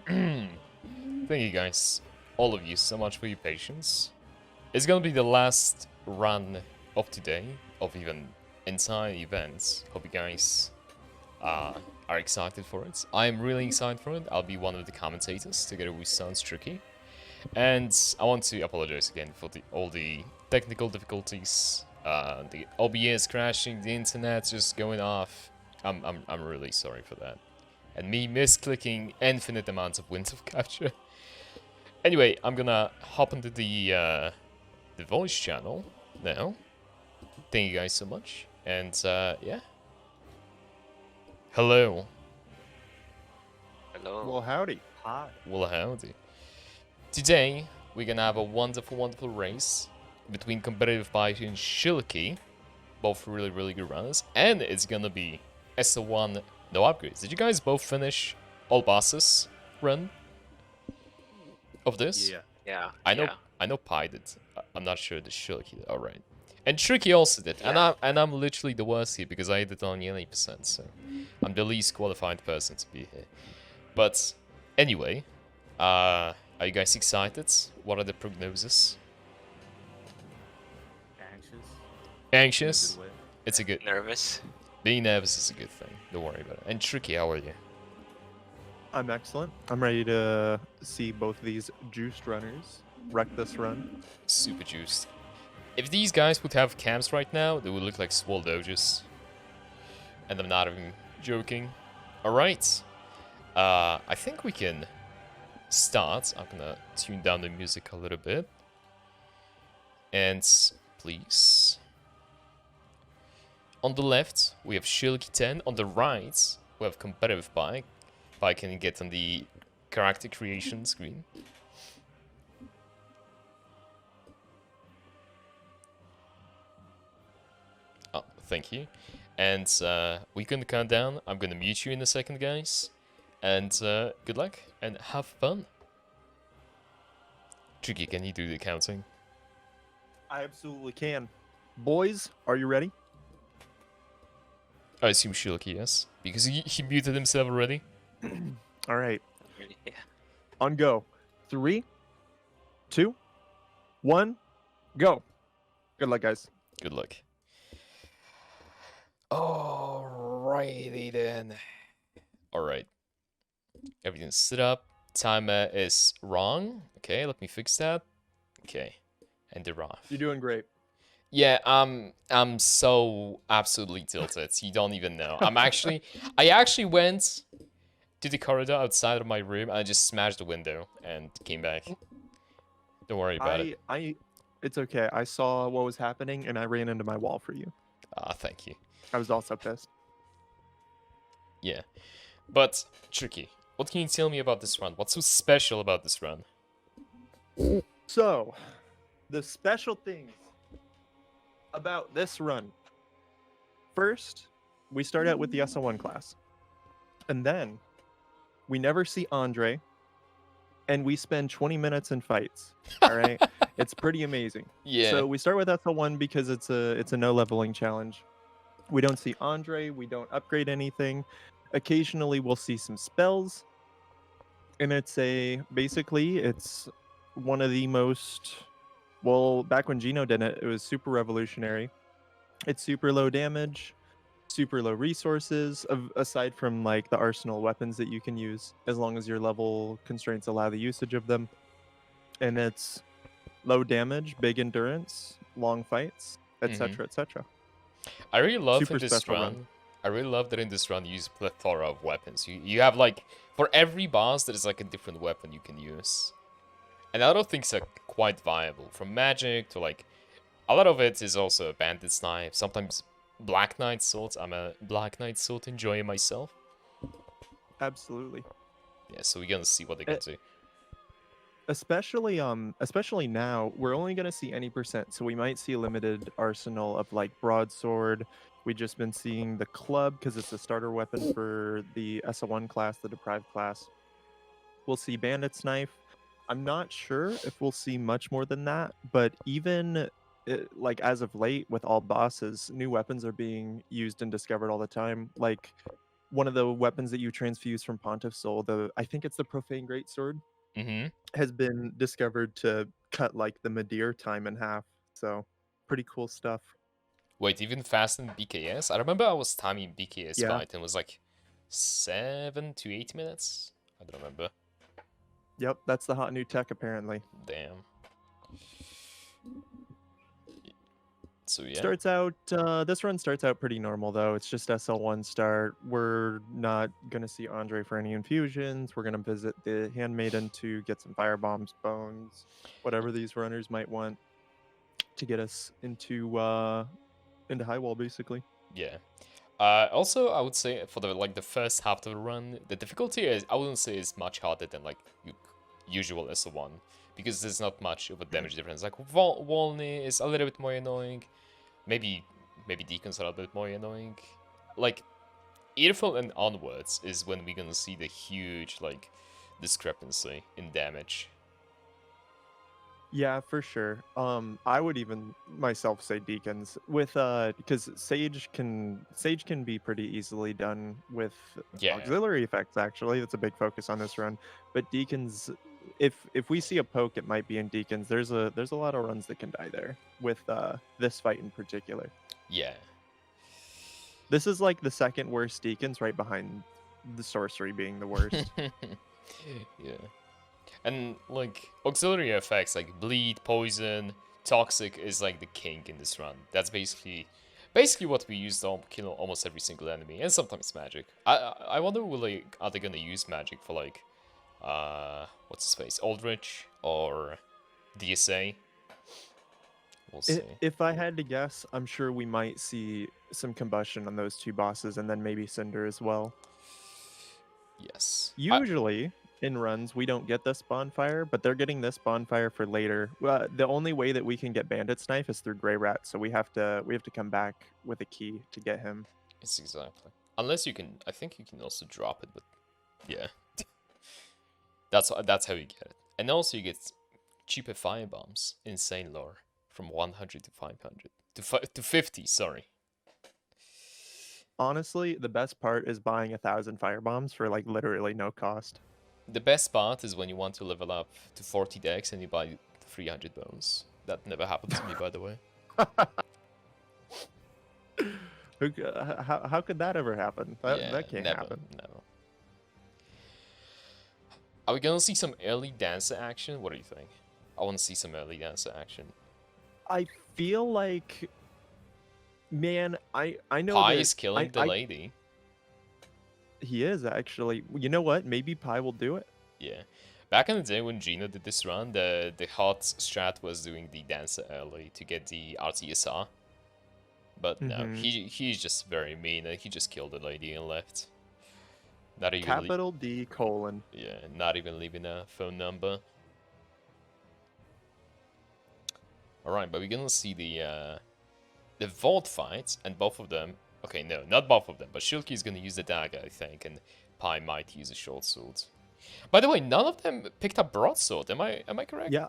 Thank you guys, all of you, so much for your patience. It's gonna be the last run of today, of even entire events. Hope you guys are excited for it. I am really excited for it. I'll be one of the commentators together with SoundsTricky. And I want to apologize again for all the technical difficulties, the OBS crashing, the internet just going off. I'm really sorry for that. And me misclicking infinite amounts of window capture. Anyway, I'm gonna hop into the voice channel now. Thank you guys so much. And yeah. Hello. Hello. Well, howdy. Hi. Well, howdy. Today, we're gonna have a wonderful, wonderful race between CompetitivePie and Shilkey. Both really, really good runners. And it's gonna be SL1 No Upgrades. Did you guys both finish all bosses run of this? Yeah. Yeah. I know Pi did. I'm not sure the Shilkey did. Alright. And Tricky also did. Yeah. And I'm literally the worst here because I did only 80%, so I'm the least qualified person to be here. But anyway, are you guys excited? What are the prognoses? Anxious. Anxious? In a good way. It's a good... Nervous. Being nervous is a good thing. Don't worry about it. And Tricky, how are you? I'm excellent. I'm ready to see both these juiced runners wreck this run. Super juiced. If these guys would have cams right now, they would look like swole doges. And I'm not even joking. Alright. I think we can start. I'm gonna tune down the music a little bit. And please. On the left, we have Shilkey 10. On the right, we have CompetitivePie. Pie can get on the character creation screen. Oh, thank you. And we can count down. I'm gonna mute you in a second, guys. And good luck and have fun. Tricky, can you do the counting? I absolutely can. Boys, are you ready? I assume Shilkey, yes. Because he muted himself already. All right. Yeah. On go. 3, 2, 1, go. Good luck, guys. Good luck. Alrighty then. Alright. Everything's set up. Timer is wrong. Okay, let me fix that. Okay. And they're off. You're doing great. Yeah, I'm so absolutely tilted. You don't even know. I actually went to the corridor outside of my room and I just smashed the window and came back. Don't worry about it. It's okay. I saw what was happening and I ran into my wall for you. Ah, thank you. I was also pissed. Yeah. But, Tricky, what can you tell me about this run? What's so special about this run? So, the special things about this run. First, we start out with the SL1 class. And then, we never see Andre. And we spend 20 minutes in fights. All right? It's pretty amazing. Yeah. So, we start with SL1 because it's a no leveling challenge. We don't see Andre. We don't upgrade anything. Occasionally, we'll see some spells. And basically, it's one of the most... Well, back when Gino did it, it was super revolutionary. It's super low damage, super low resources, aside from like the arsenal weapons that you can use, as long as your level constraints allow the usage of them. And it's low damage, big endurance, long fights, etc., etc. I really love Super in this special run. run. I really love that in this run you use a plethora of weapons. You have like, for every boss there is like a different weapon you can use. And a lot of things are quite viable. From magic to like, a lot of it is also a bandit's knife. Sometimes Black Knight swords. I'm a Black Knight sword enjoyer myself. Absolutely. Yeah, so we're gonna see what they can do. Especially now, we're only gonna see any percent, so we might see a limited arsenal of like broadsword. We've just been seeing the club because it's a starter weapon for the SL1 class, the deprived class. We'll see bandit's knife. I'm not sure if we'll see much more than that, but even like as of late with all bosses, new weapons are being used and discovered all the time. Like one of the weapons that you transfuse from Pontiff's Soul, I think it's the Profane Greatsword, Mm-hmm. has been discovered to cut like the Madeir time in half. So pretty cool stuff. Wait, even faster than BKS? I remember I was timing BKS Yeah. fight and it was like 7 to 8 minutes. I don't remember. Yep, that's the hot new tech apparently. Damn. So yeah. Starts out this run starts out pretty normal though. It's just SL1 start. We're not gonna see Andre for any infusions. We're gonna visit the Handmaiden to get some firebombs, bones, whatever these runners might want to get us into high wall basically. Yeah. Also, I would say for the first half of the run, the difficulty is I wouldn't say is much harder than like usual SL1 because there's not much of a damage difference. Like Volney is a little bit more annoying. Maybe Deacons are a little bit more annoying. Like Earful and onwards is when we're gonna see the huge like discrepancy in damage. Yeah, for sure. I would even myself say Deacons with because Sage can be pretty easily done with Yeah. auxiliary effects actually. That's a big focus on this run. But Deacons, if we see a poke, it might be in Deacons. There's a lot of runs that can die there with this fight in particular. Yeah. This is like the second worst Deacons, right behind the sorcery being the worst. Yeah. And like auxiliary effects like bleed, poison, toxic is like the king in this run. That's basically what we use to kill almost every single enemy, and sometimes magic. I wonder are they gonna use magic for like what's his face, Aldrich or DSA? We'll see. If I had to guess, I'm sure we might see some combustion on those two bosses, and then maybe Cinder as well. Yes. Usually in runs we don't get this bonfire, but they're getting this bonfire for later. The only way that we can get Bandit's Knife is through Grey Rat, so we have to come back with a key to get him. It's exactly. Unless you can, I think you can also drop it, but yeah. that's how you get it. And also you get cheaper firebombs, insane lore, from 100 to 500 to 50. Sorry. Honestly, the best part is buying 1,000 firebombs for like literally no cost. The best part is when you want to level up to 40 decks and you buy 300 bones. That never happened to me, by the way. How could that ever happen? That can't never, happen. Never. Are we gonna see some early dancer action? What do you think? I want to see some early dancer action. I feel like, man, I know Pie that is killing the lady. He is actually. You know what? Maybe Pi will do it. Yeah. Back in the day when Gino did this run, the hot strat was doing the dancer early to get the RTSR. But no, he's just very mean. He just killed the lady and left. Not even Capital D : Yeah, not even leaving a phone number. Alright, but we're gonna see the vault fights, and both of them. Okay, no, not both of them, but Shilkey is gonna use the dagger, I think, and Pi might use a short sword. By the way, none of them picked up broadsword. Am I correct? Yeah.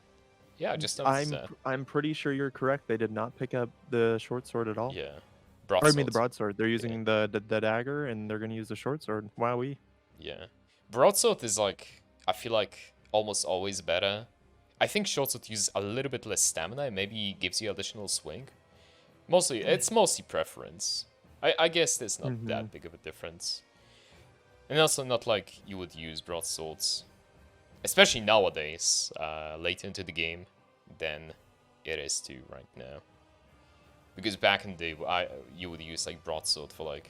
Yeah, I just noticed that. I'm pretty sure you're correct. They did not pick up the short sword at all. Yeah. Broadsword. I mean the broadsword. They're using the dagger, and they're gonna use the short sword. Wowee. Yeah. Broadsword is like, I feel like almost always better. I think short sword uses a little bit less stamina and maybe gives you additional swing. It's mostly preference. I guess there's not that big of a difference. And also not like you would use broadswords, especially nowadays, later into the game, than it is to right now. Because back in the day, you would use like broadsword for like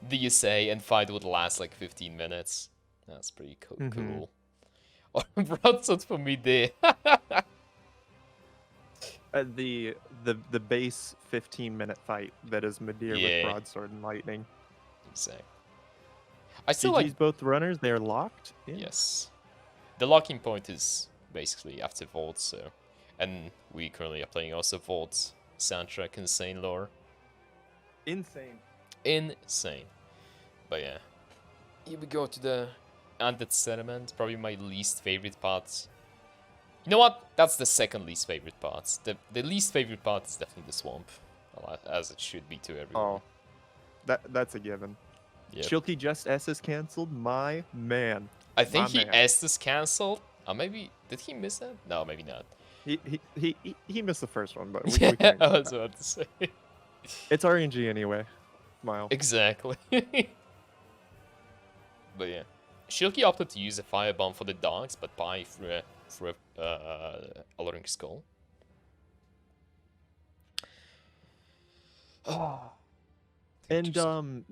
DSA, and fight would last like 15 minutes. That's pretty cool. Or broadsword for me there. The base 15-minute fight that is Madeir with broadsword and lightning. Exactly. I still like both runners. They're locked. Yeah. Yes. The locking point is basically after Vault, so, and we currently are playing also Vault's soundtrack, insane lore. Insane. But yeah, here we go to the Undead Settlement. Probably my least favorite part. You know what? That's the second least favorite part. The least favorite part is definitely the swamp, as it should be to everyone. Oh, that's a given. Yep. Shilkey just S is cancelled. My man. I think My he man. S this cancelled. Maybe did he miss that? No, maybe not. He missed the first one, but we Yeah, can I ignore was that. about to say. It's RNG anyway. Smile. Exactly. But yeah, Shilkey opted to use a firebomb for the dogs, but Pie threw a alerting skull. And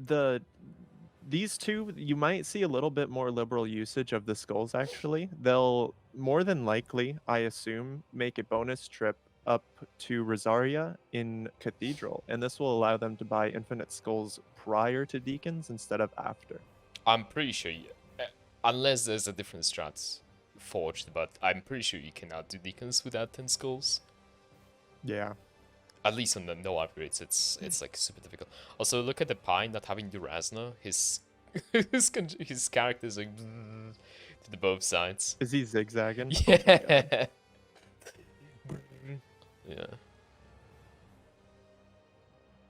these two, you might see a little bit more liberal usage of the skulls. Actually, they'll more than likely, I assume, make a bonus trip up to Rosaria in Cathedral, and this will allow them to buy infinite skulls prior to Deacons instead of after. I'm pretty sure, unless there's a different strat forged, but I'm pretty sure you cannot do deacons without 10 skulls. Yeah. At least on the no upgrades, it's like super difficult. Also, look at the Pie not having Durazno. His his character's like to the both sides. Is he zigzagging? Yeah. Yeah.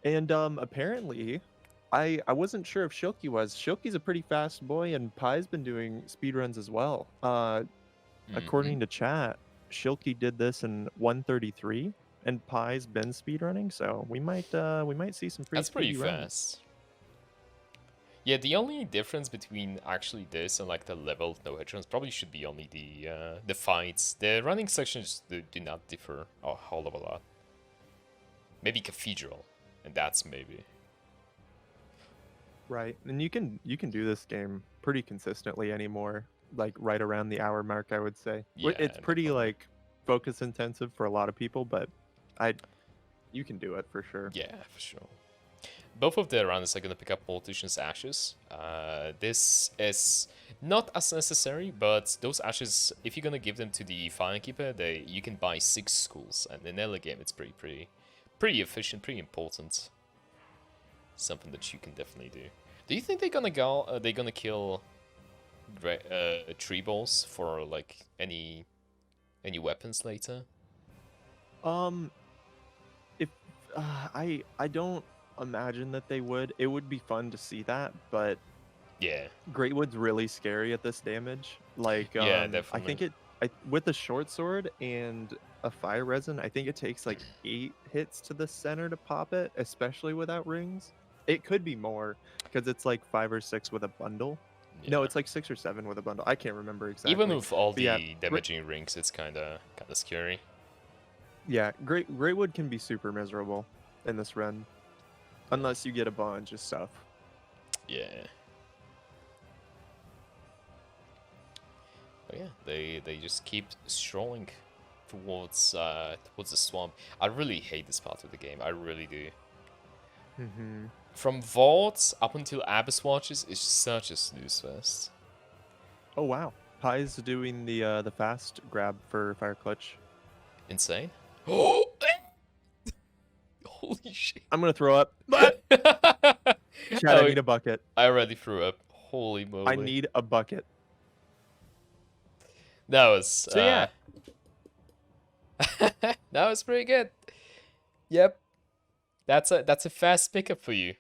And apparently, I wasn't sure if Shilkey was. Shilkey's a pretty fast boy, and Pie's been doing speedruns as well. According to chat, Shilkey did this in 1:33, and Pie's been speedrunning, so we might see some pretty. That's pretty speedy runs. fast. Yeah, the only difference between actually this and like the leveled no headrones probably should be only the fights. The running sections do not differ a whole of a lot. Maybe Cathedral, and that's maybe. Right, and you can do this game pretty consistently anymore, like right around the hour mark, I would say. Yeah, It's pretty definitely. like focus intensive for a lot of people, but you can do it for sure. Yeah, for sure. Both of the runs are going to pick up Politician's Ashes. This is not as necessary, but those ashes, if you're going to give them to the Firekeeper, you can buy 6 schools, and in early game it's pretty efficient, pretty important. Something that you can definitely do. Do you think they're gonna go? They're gonna kill tree balls for like any weapons later? If I don't imagine that they would. It would be fun to see that, but Yeah. Greatwood's really scary at this damage. Like, Yeah, I think with the short sword and a fire resin, I think it takes like 8 hits to the center to pop it, especially without rings. It could be more because it's like 5 or 6 with a bundle. Yeah. No, it's like 6 or 7 with a bundle. I can't remember exactly. Even with all But the yeah, damaging rings, it's kind of scary. Yeah, Greatwood can be super miserable in this run, unless you get a bunch of stuff. Yeah. But yeah, they just keep strolling towards the swamp. I really hate this part of the game. I really do. Mm-hmm. From Vaults up until Abyss Watches is such a snooze fest. Oh wow, Pie's doing the fast grab for Fire Clutch. Insane. Oh! Holy shit. I'm gonna throw up. Chad, I need a bucket. I already threw up. Holy moly. I need a bucket. That was So yeah. That was pretty good. Yep. That's a fast pickup for you.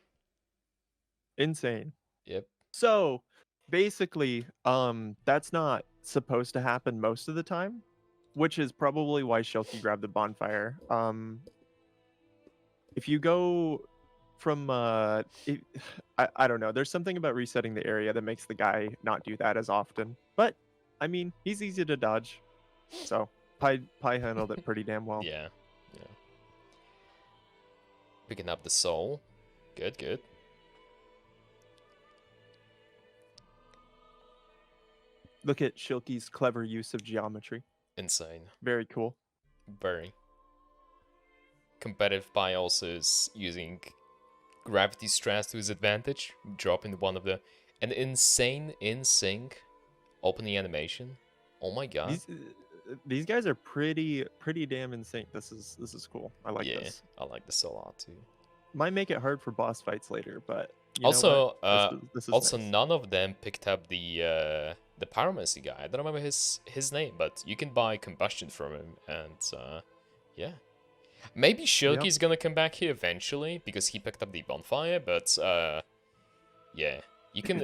Insane. Yep. So basically, that's not supposed to happen most of the time, which is probably why Shilkey grabbed the bonfire. If you go from I don't know, there's something about resetting the area that makes the guy not do that as often. But I mean, he's easy to dodge, so Pie handled it pretty damn well. Yeah. Picking up the soul. Good. Look at Shilkey's clever use of geometry. Insane. Very cool. Very. CompetitivePie also is using gravity stress to his advantage, dropping one of an insane in-sync opening animation. Oh my god. These guys are pretty damn insane. This is cool. I like this. I like this a lot too. Might make it hard for boss fights later, but also, this is also nice. none of them picked up the pyromancy guy. I don't remember his name, but you can buy combustion from him, and yeah. Maybe Shilkey's gonna come back here eventually because he picked up the bonfire, but yeah, You can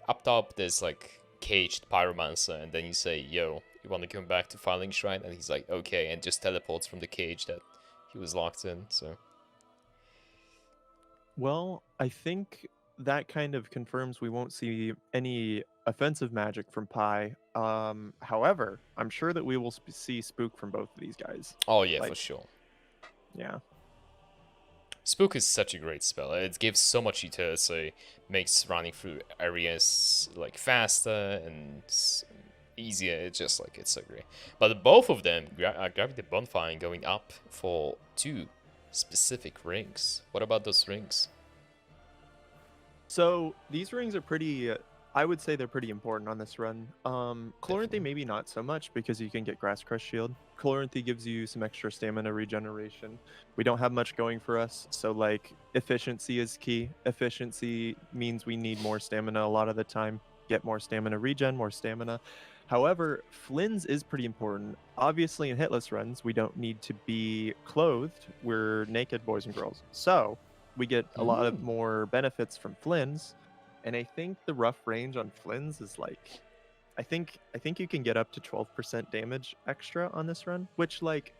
up top there's like caged pyromancer, and then you say, "Yo, you want to come back to Filing Shrine?" And he's like, "Okay," and just teleports from the cage that he was locked in. So Well, I think that kind of confirms we won't see any offensive magic from Pi. However, I'm sure that we will see Spook from both of these guys. oh yeah, for Like, sure. yeah, Spook is such a great spell. It gives so much utility, makes running through areas like faster and easier. It's just like it's so great. But both of them are grabbing the bonfire and going up for 2 specific rings. What about those rings? so these rings are pretty. I would say they're pretty important on this run. Chloranthy Definitely. maybe not so much because you can get Grass Crush Shield. Chloranthy gives you some extra stamina regeneration. We don't have much going for us, so like efficiency is key. Efficiency means we need more stamina a lot of the time. Get more stamina regen, more stamina. However, Flynn's is pretty important. Obviously, in hitless runs, we don't need to be clothed. We're naked, boys and girls. So we get a lot of more benefits from Flynn's. And I think the rough range on Flynn's is like, I think you can get up to 12% damage extra on this run, which like,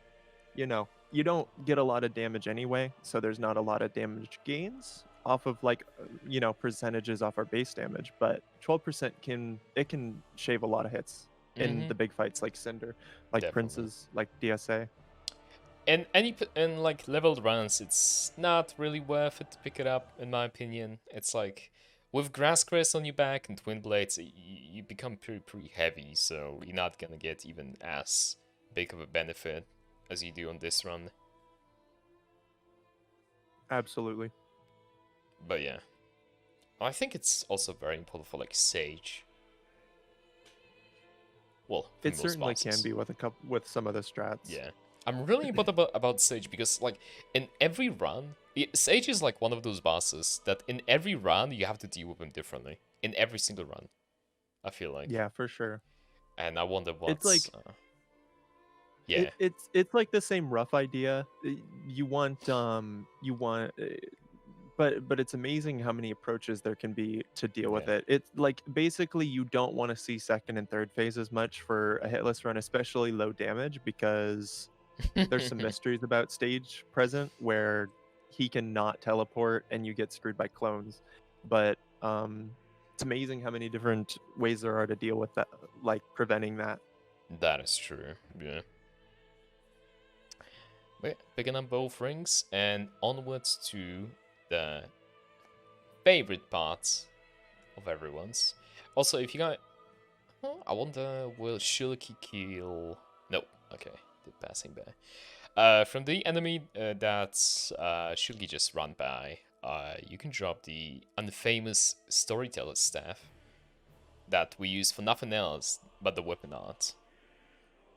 you don't get a lot of damage anyway, so there's not a lot of damage gains off of like, percentages off our base damage, but 12% can shave a lot of hits in the big fights like Cinder, like Definitely. Princes, like DSA. And in like leveled runs, it's not really worth it to pick it up, in my opinion. It's like with Grass Crest on your back and Twin Blades, you become pretty heavy, so you're not gonna get even as big of a benefit as you do on this run. Absolutely. But yeah, I think it's also very important for like Sage. Well, for It most certainly bosses. can be with some of the strats. Yeah. I'm really about Sage because, like, in every run, Sage is like one of those bosses that in every run you have to deal with him differently. In every single run, I feel like. Yeah, for sure. And I wonder It's what's. like Yeah. it's like the same rough idea. You want but it's amazing how many approaches there can be to deal with Yeah. it. It's like basically you don't want to see second and third phase as much for a hitless run, especially low damage, because there's some mysteries about stage present where he cannot teleport and you get screwed by clones. But it's amazing how many different ways there are to deal with that, like preventing that. That is true. Yeah. But yeah, picking up both rings and onwards to the favorite parts of everyone's. Also, if you got, I wonder, will Shilkey kill? No. Okay, did passing by. From the enemy that Shilkey just ran by, you can drop the unfamous Storyteller's Staff that we use for nothing else but the weapon art,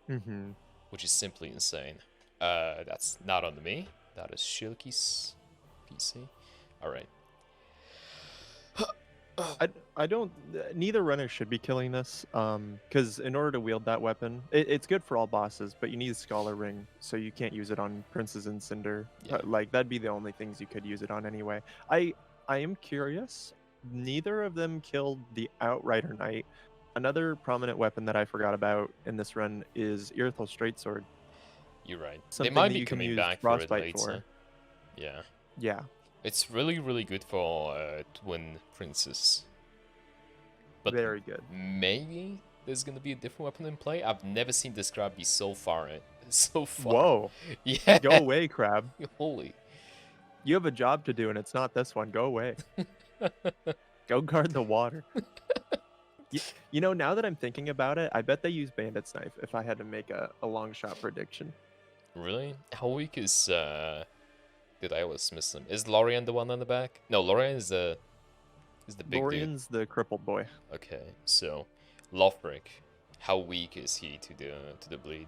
Mm-hmm. which is simply insane. That's not on me. That is Shilkey's PC. All right. I don't. Neither runner should be killing this, because in order to wield that weapon, it's good for all bosses, but you need a Scholar Ring, so you can't use it on Princes and Cinder. Yeah. Like that'd be the only things you could use it on anyway. I am curious. Neither of them killed the Outrider Knight. Another prominent weapon that I forgot about in this run is Irithel Straight-Sword. You're right. Something They might that be you can coming use back for it Frostbite later. for. Yeah. Yeah. It's really, really good for Twin Princes. But Very good. maybe there's gonna be a different weapon in play. I've never seen this crab be so far. So far. Whoa. Yeah. Go away, Crab. Holy. You have a job to do, and it's not this one. Go away. Go guard the water. Now that I'm thinking about it, I bet they use Bandit's Knife if I had to make a long shot prediction. Really? How weak is Did I always miss them? Is Lorian the one on the back? No, Lorian is the big Lorian's the crippled boy. dude. Okay, so Lothbrick, how weak is he to the bleed?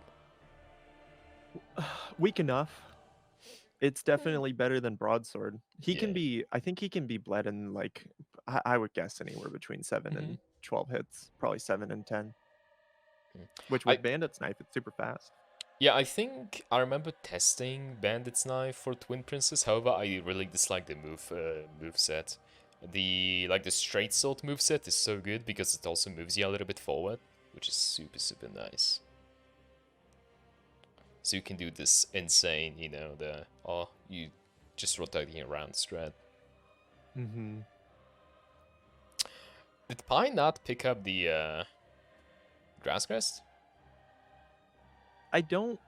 Weak enough. It's definitely better than Broadsword. He can Yeah. be. I think he can be bled in like I would guess anywhere between 7 and 12 hits. Probably 7 and 10. Which with Bandit's Knife, it's super fast. Yeah, I think I remember testing Bandit's Knife for Twin Princess. However, I really dislike the move set. the straight sword moveset is so good because it also moves you a little bit forward, which is super nice. So you can do this insane, you know, you just rotating around strat. Mm-hmm. Did Pie not pick up the Grass Crest? I don't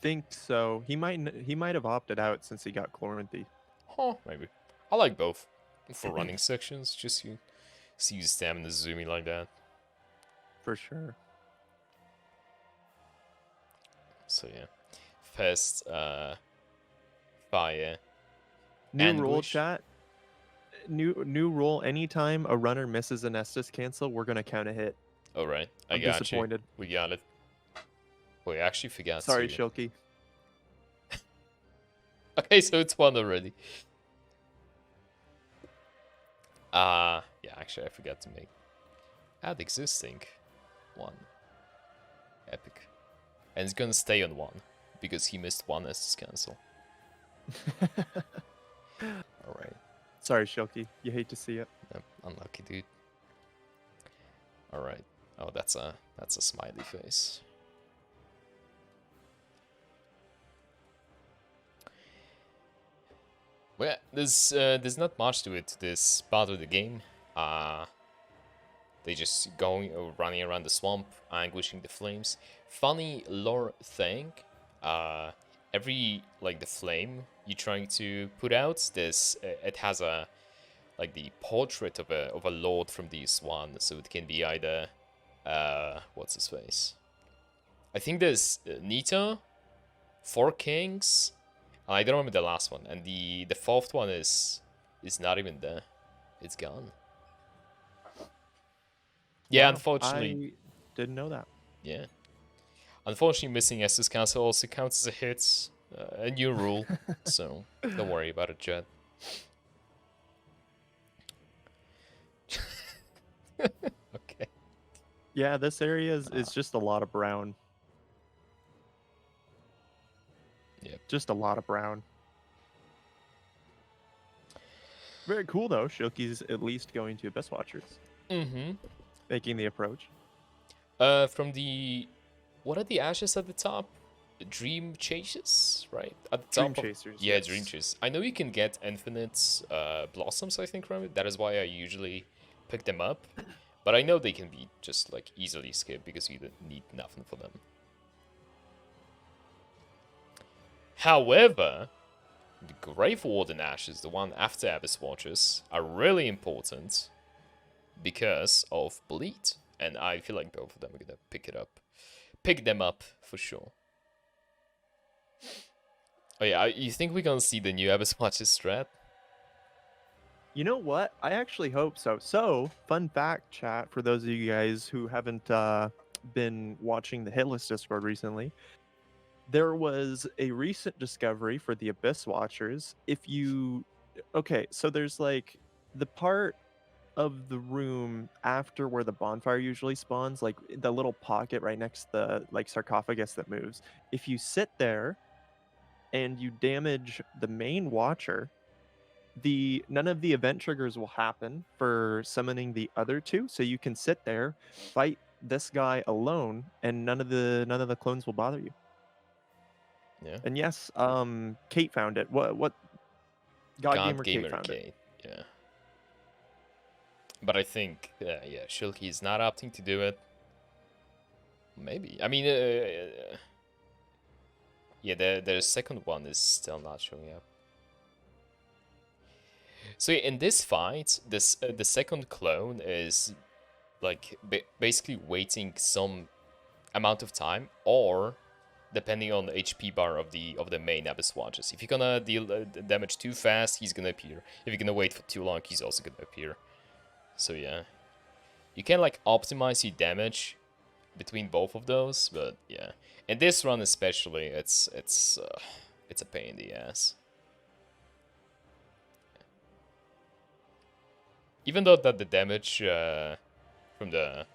think so. He might have opted out since he got Chloranthy. Huh, maybe. I like both. For running sections, just you see you stamina zooming like that. For sure. So yeah. Fast, fire. New rule, Anguish. chat. New rule. Anytime a runner misses an Estus cancel, we're gonna count a hit. Alright, I I'm got disappointed. you. We got it. Wait, I actually forgot Sorry, to... Shilkey. Okay, so it's one already. Yeah, actually I forgot to make... Add existing. One. Epic. And it's gonna stay on one, because he missed one Estus cancel. Alright. Sorry, Shilkey. You hate to see it. Yep, unlucky dude. Alright. Oh, that's a smiley face. Well, there's not much to it, this part of the game. They just running around the swamp, anguishing the flames. Funny lore thing, every, like, the flame you're trying to put out, it has a, like, the portrait of a lord from this one, so it can be either, what's his face? I think there's Nita, 4 kings, I don't remember the last one, and the fourth one is not even there. It's gone. Yeah, Wow, unfortunately. I didn't know that. Yeah. Unfortunately, missing Estus Castle also counts as a hit. A new rule, so don't worry about it, Jed. Okay. Yeah, this area is just a lot of brown. Yep. Just a lot of brown. Very cool, though. Shilkey's at least going to Abyss Watchers. Mm-hmm. Making the approach. From the... What are the ashes at the top? Dream Chasers, right? At the Dream top Chasers. Yeah, yes. Dream Chasers. I know you can get infinite blossoms, I think, from it. That is why I usually pick them up. But I know they can be just, like, easily skipped because you need nothing for them. However, the Grave Warden ashes, the one after Abyss Watchers, are really important because of Bleed. And I feel like both of them are gonna pick them up for sure. Oh yeah, you think we're gonna see the new Abyss Watchers strat? You know what? I actually hope so. So, fun fact, chat, for those of you guys who haven't been watching the Hitless Discord recently, there was a recent discovery for the Abyss Watchers. Okay, so there's like the part of the room after where the bonfire usually spawns, like the little pocket right next to the, like, sarcophagus that moves. If you sit there and you damage the main Watcher, none of the event triggers will happen for summoning the other two, so you can sit there, fight this guy alone, and none of the clones will bother you. Yeah. And yes, Kate found it. What God Gamer Kate found it. Yeah. But I think, yeah, Shilkey is not opting to do it. Maybe. I mean, yeah, the second one is still not showing up. So in this fight, the second clone is, like, basically waiting some amount of time, or depending on the HP bar of the main Abyss Watchers. If you're gonna deal damage too fast, he's gonna appear. If you're gonna wait for too long, he's also gonna appear. So yeah, you can, like, optimize your damage between both of those, but yeah, in this run especially, it's a pain in the ass. Even though that the damage from the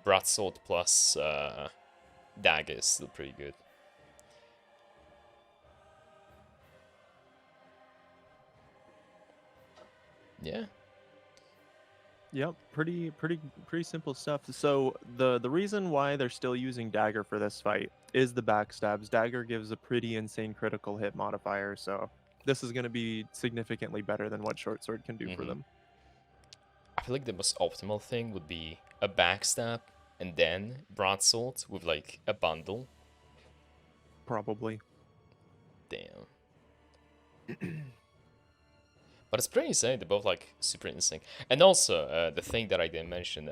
Broadsword plus dagger is still pretty good. Yeah. Yep, pretty simple stuff. So the reason why they're still using dagger for this fight is the backstabs. Dagger gives a pretty insane critical hit modifier, so this is going to be significantly better than what short sword can do for them. I feel like the most optimal thing would be a backstab and then broadsword with like a bundle. Probably. Damn. But it's pretty insane. They're both like super insane. And also, the thing that I didn't mention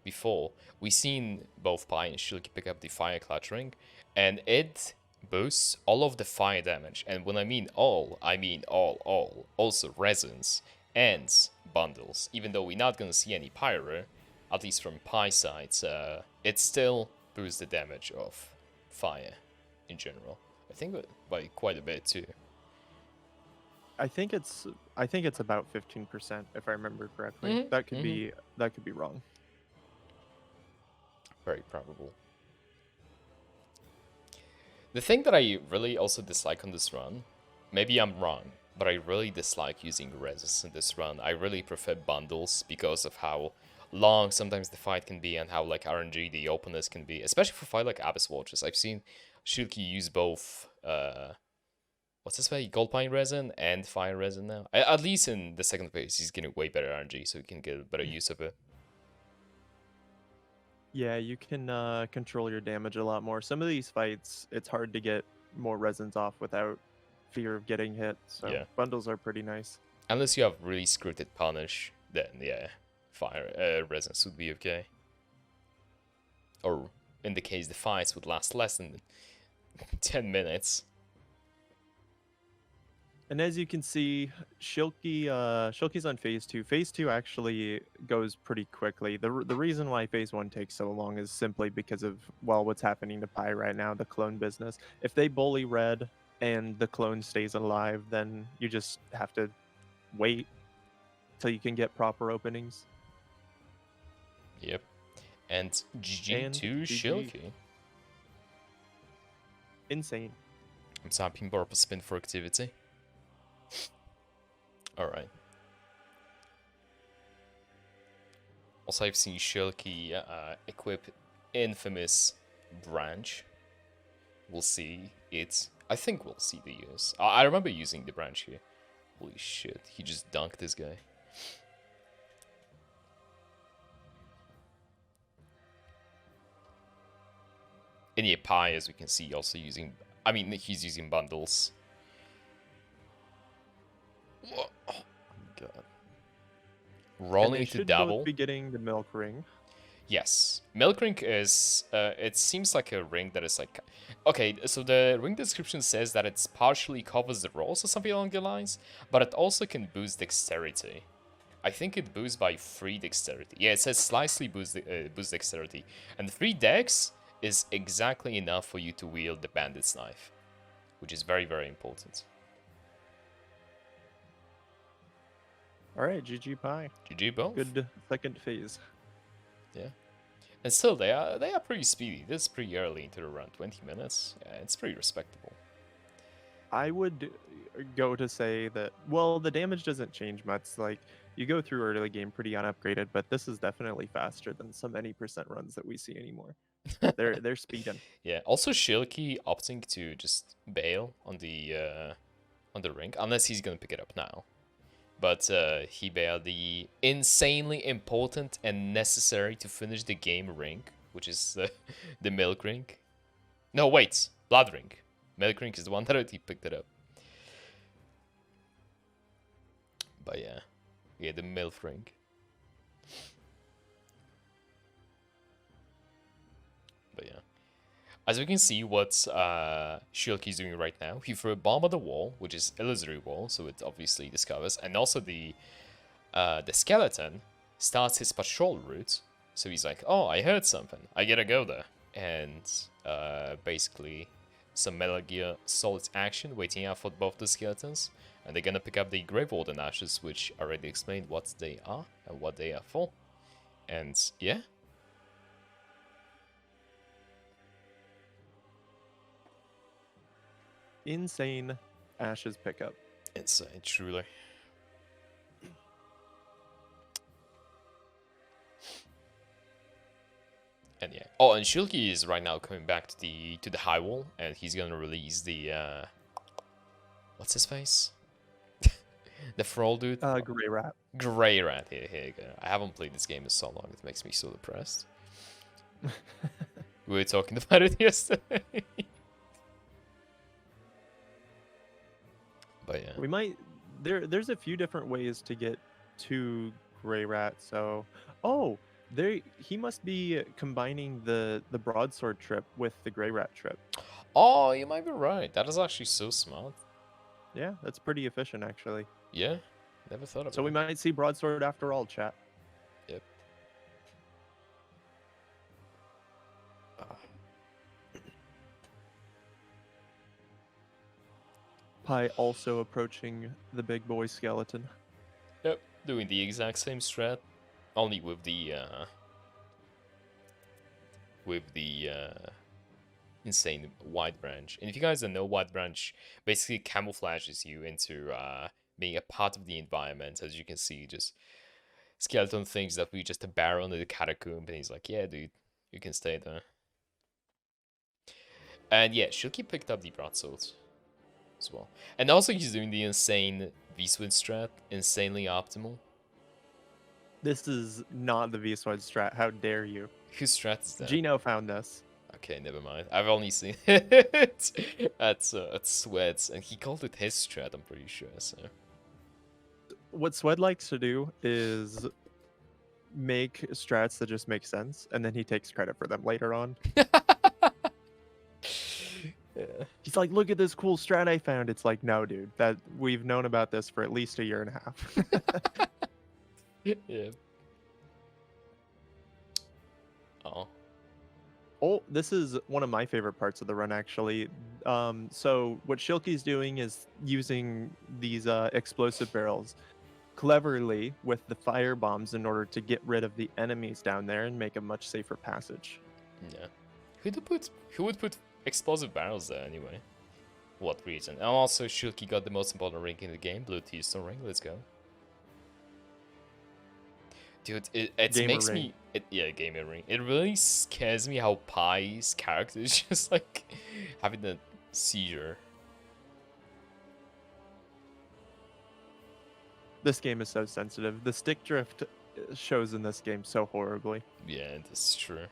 before, we seen both Pi and Shilkey pick up the fire cluttering, and it boosts all of the fire damage. And when I mean all, I mean all. Also resins and bundles. Even though we're not gonna see any pyro, at least from Pi sides, it still boosts the damage of fire in general. I think by quite a bit too. I think it's about 15% if I remember correctly. Mhm, That could be wrong. Very probable. The thing that I really also dislike on this run, maybe I'm wrong, but I really dislike using reses in this run. I really prefer bundles because of how long sometimes the fight can be and how like RNG the openness can be, especially for fight like Abyss Watchers. I've seen Shilkey use both what's this way? Gold Pine Resin and Fire Resin now. At least in the second phase, he's getting way better RNG, so he can get better use of it. Yeah, you can control your damage a lot more. Some of these fights, it's hard to get more resins off without fear of getting hit. So Yeah. bundles are pretty nice. Unless you have really scripted punish, then yeah, fire resins would be okay. Or in the case the fights would last less than 10 minutes. And as you can see, Shilkey's on phase 2. Phase 2 actually goes pretty quickly. The reason why phase 1 takes so long is simply because of, well, what's happening to Pi right now, the clone business. If they bully red and the clone stays alive, then you just have to wait till you can get proper openings. Yep. And GG And to GG. Shilkey. Insane. I'm tapping Borpa spin for activity. Alright. Also, I've seen Shilkey equip infamous branch. We'll see it. I think we'll see the use. I remember using the branch here. Holy shit, he just dunked this guy. And yeah, Pi, as we can see, also using... I mean, he's using bundles. Whoa. Oh my god. Rolling to double. Both be getting the milk ring. Yes. Milk ring is, it seems like a ring that is like... Okay, so the ring description says that it partially covers the rolls or something along the lines, but it also can boost dexterity. I think it boosts by 3 dexterity. Yeah, it says slightly boost dexterity. And 3 dex is exactly enough for you to wield the bandit's knife, which is very, very important. Alright, GG Pi. GG both. Good second phase. Yeah. And still, they are pretty speedy. This is pretty early into the run, 20 minutes. Yeah, it's pretty respectable. I would go to say that, well, the damage doesn't change much. Like, you go through early game pretty unupgraded, but this is definitely faster than some any percent runs that we see anymore. They're speeding. Yeah. Also, Shilkey opting to just bail on the ring, unless he's gonna pick it up now. But he bailed the insanely important and necessary to finish the game ring, which is the milk ring. No, wait, blood ring. Milk ring is the one that he picked it up. But yeah, the milk ring. But yeah. As we can see what Shilkey is doing right now, he threw a bomb at the wall, which is illusory wall, so it obviously discovers, and also the skeleton starts his patrol route, so he's like, oh, I heard something, I gotta go there, and basically some Metal Gear Solid action waiting out for both the skeletons, and they're gonna pick up the Grave Warden Ashes, which I already explained what they are and what they are for, and yeah. Insane Ashes pickup. Insane, truly. And yeah. Oh, and Shilkey is right now coming back to the high wall, and he's gonna release the what's his face? The Thrall dude. Gray Rat. Grey Rat. Here you go. I haven't played this game in so long. It makes me so depressed. We were talking about it yesterday. But yeah. We might. There's a few different ways to get to Gray Rat. So, oh, he must be combining the broadsword trip with the Gray Rat trip. Oh, you might be right. That is actually so smart. Yeah, that's pretty efficient, actually. Yeah, never thought of it. So we might see broadsword after all, chat. Yep. Pie also approaching the big boy skeleton. Yep, doing the exact same strat, only with the insane wide branch. And if you guys don't know, wide branch basically camouflages you into being a part of the environment. As you can see, just skeleton thinks that we just a barrel in the catacomb, and he's like, yeah, dude, you can stay there. And yeah, Shilkey picked up the broadsword as well. And also he's doing the insane V-Sword strat, insanely optimal. This is not the V-Sword strat, how dare you. Whose strat is that? Gino found this. Okay, never mind. I've only seen it at Sweats, and he called it his strat, I'm pretty sure, so... What Swed likes to do is make strats that just make sense, and then he takes credit for them later on. Yeah. He's like, look at this cool strat I found. It's like, no, dude, that we've known about this for at least a year and a half. Yeah. Oh. Oh, this is one of my favorite parts of the run, actually. So what Shilkey's doing is using these explosive barrels cleverly with the fire bombs in order to get rid of the enemies down there and make a much safer passage. Yeah. Who would put explosive barrels there anyway? What reason? And also, Shilkey got the most important ring in the game, Blue Teystone ring. Let's go. Dude, it makes me... yeah, gamer ring. It really scares me how Pie's character is just like having a seizure. This game is so sensitive. The stick drift shows in this game so horribly. Yeah, that's true.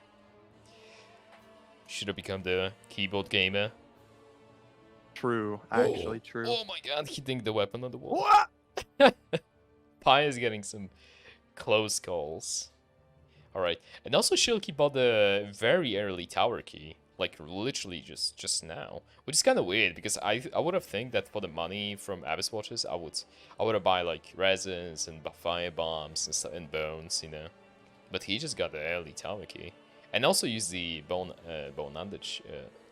Should have become the keyboard gamer. True, actually true. Oh my god, hitting the weapon on the wall. What? Pie is getting some close calls. Alright, and also Shilkey bought the very early tower key. Like, literally just now. Which is kind of weird, because I would have think that for the money from Abyss Watches, I would have buy, like, resins and fire bombs and stuff, and bones, you know. But he just got the early tower key. And also used the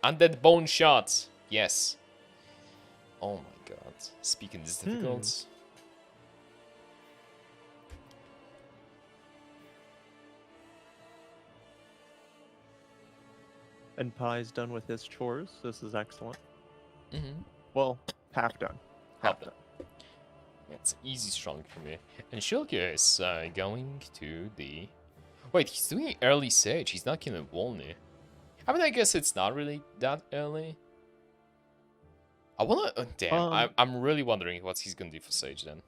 undead bone shot. Yes. Oh my god. Speaking this difficult. And Pie's done with his chores. This is excellent. Mm-hmm. Well, half done. Half done. Yeah, it's easy strong for me. And Shilkey is going to the... Wait, he's doing early Sage. He's not killing Wolny. I mean, I guess it's not really that early. I wanna... damn, I'm really wondering what he's gonna do for Sage then.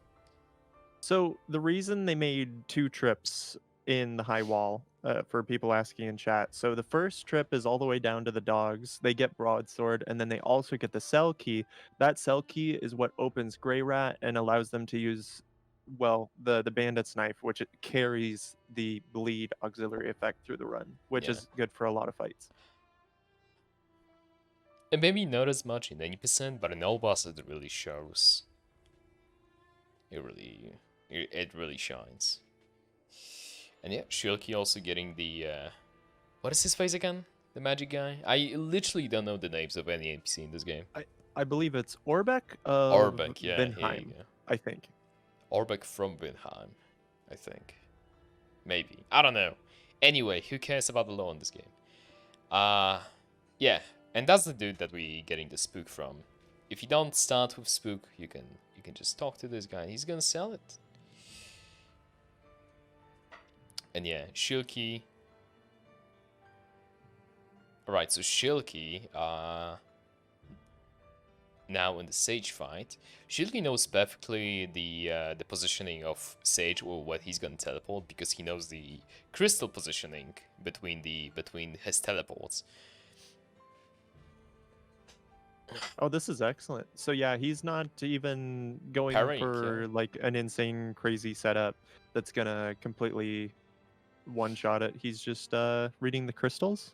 So the reason they made 2 trips in the high wall, for people asking in chat. So the first trip is all the way down to the dogs. They get broadsword, and then they also get the cell key. That cell key is what opens Grey Rat and allows them to use, well, the bandit's knife, which it carries the bleed auxiliary effect through the run, which is good for a lot of fights. And maybe not as much in 90%, but in all bosses it really shows. It really shines. And yeah, Shilkey also getting the, what is his face again? The magic guy? I literally don't know the names of any NPC in this game. I believe it's Orbeck of Orbeck, yeah, Vinheim, I think. Orbeck from Vinheim, I think. Maybe. I don't know. Anyway, who cares about the lore in this game? Yeah, and that's the dude that we getting the spook from. If you don't start with spook, you can just talk to this guy. He's gonna sell it. And yeah, Shilkey Alright, so Shilkey, now in the Sage fight, Shilkey knows perfectly the positioning of Sage or what he's gonna teleport because he knows the crystal positioning between his teleports. Oh, this is excellent. So yeah, he's not even going Parrying, for yeah. like an insane, crazy setup that's gonna completely one-shot it. He's just reading the crystals,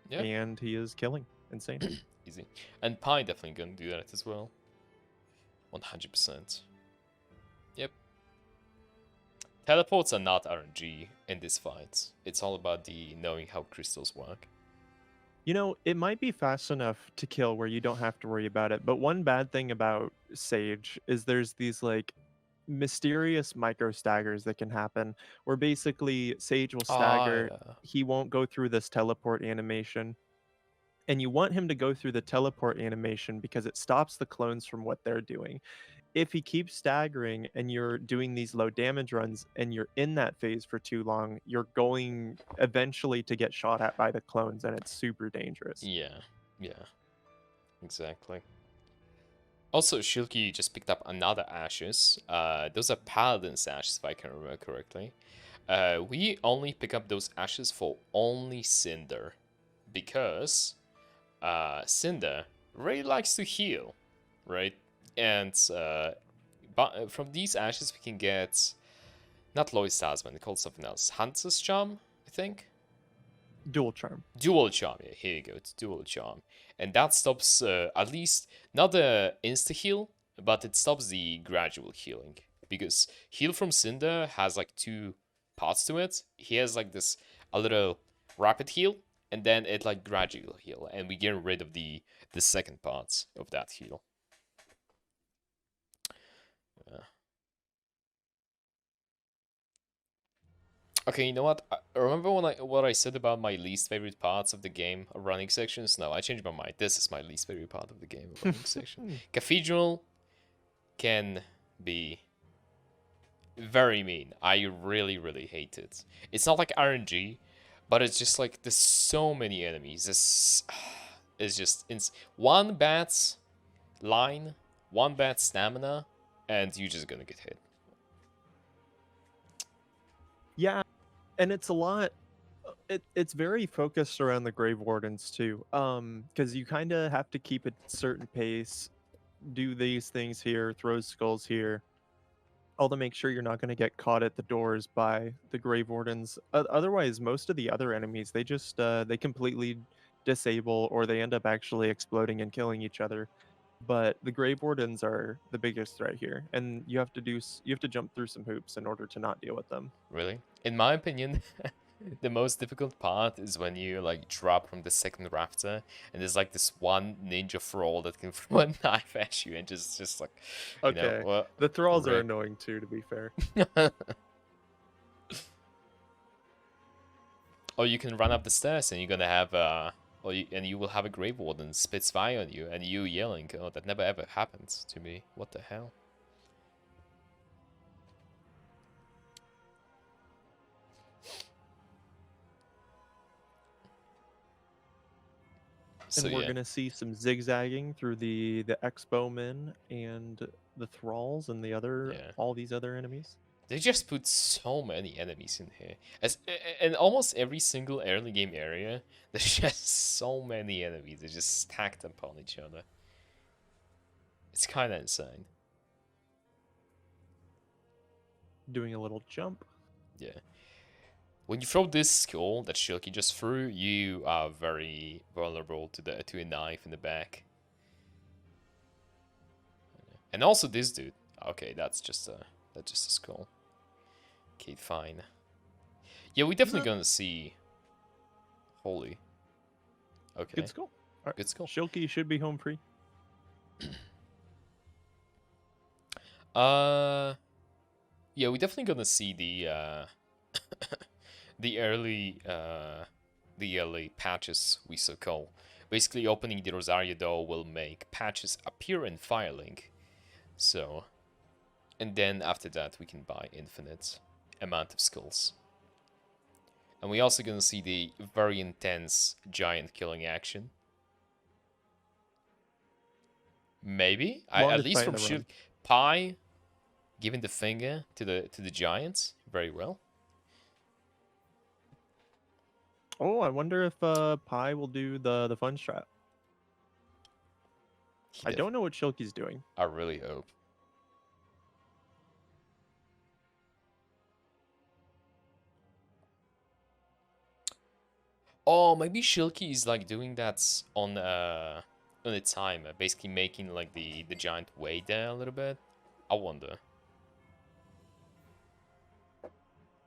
Yeah, and he is killing. Insane. easy. And Pie definitely gonna do that as well. 100%. Yep. Teleports are not RNG in this fight. It's all about the knowing how crystals work. You know, it might be fast enough to kill where you don't have to worry about it, but one bad thing about Sage is there's these like mysterious micro staggers that can happen where basically Sage will Ah, stagger, yeah. he won't go through this teleport animation, and you want him to go through the teleport animation because it stops the clones from what they're doing. If he keeps staggering and you're doing these low damage runs and you're in that phase for too long, you're going eventually to get shot at by the clones, and it's super dangerous. Yeah, yeah, exactly. Also, Shilkey just picked up another ashes. Those are Paladin's ashes, if I can remember correctly. We only pick up those ashes for only Cinder, because Cinder really likes to heal, right? And but from these ashes we can get not Lois Talisman, called something else. Hunter's Charm, I think. Dual charm. Dual Charm, yeah, here you go, it's Dual Charm. And that stops, at least, not the insta-heal, but it stops the gradual healing. Because Heal from Cinder has, like, two parts to it. He has, like, this, a little rapid heal, and then it, like, gradual heal. And we get rid of the second part of that heal. Okay, you know what? Remember what I said about my least favorite parts of the game, running sections? No, I changed my mind. This is my least favorite part of the game, running section. Cathedral can be very mean. I really, really hate it. It's not like RNG, but it's just like there's so many enemies. This is just one bad line, one bad stamina, and you're just gonna get hit. Yeah, and it's a lot. It's very focused around the Grave Wardens too, because you kind of have to keep a certain pace, do these things here, throw skulls here, all to make sure you're not going to get caught at the doors by the Grave Wardens. Otherwise, most of the other enemies they just they completely disable or they end up actually exploding and killing each other. But the Grave Wardens are the biggest threat here, and you have to jump through some hoops in order to not deal with them. Really? In my opinion, the most difficult part is when you like drop from the second rafter and there's like this one ninja thrall that can throw a knife at you and just like, Okay, well, the thralls are rip. annoying too, to be fair. Or you can run up the stairs and you're gonna have and you will have a grave warden spits fire on you and you yelling, "Oh, that never ever happened to me. What the hell?" So And we're yeah. gonna see some zigzagging through the X-Bowmen and the thralls and Yeah. all these other enemies. They just put so many enemies in here. In almost every single early game area, there's just so many enemies. They're just stacked upon each other. It's kind of insane. Doing a little jump. Yeah. When you throw this skull that Shilkey just threw, you are very vulnerable to a knife in the back. And also this dude. Okay, that's just a skull. Okay, fine. Yeah, we definitely gonna see. Holy. Okay. Good skull. All right. Good skull. Shilkey should be home free. Yeah, we definitely gonna see the early patches we so call. Basically, opening the Rosario door will make patches appear in Firelink. So, and then after that we can buy infinite amount of skulls. And we also gonna see the very intense giant killing action. Maybe at Longest least fight in from the run. Pie giving the finger to the giants very well. Oh, I wonder if Pi will do the fun strat. I don't know what Shilkey's doing. I really hope. Oh, maybe Shilkey is like doing that on the timer, basically making like the giant wait there a little bit. I wonder.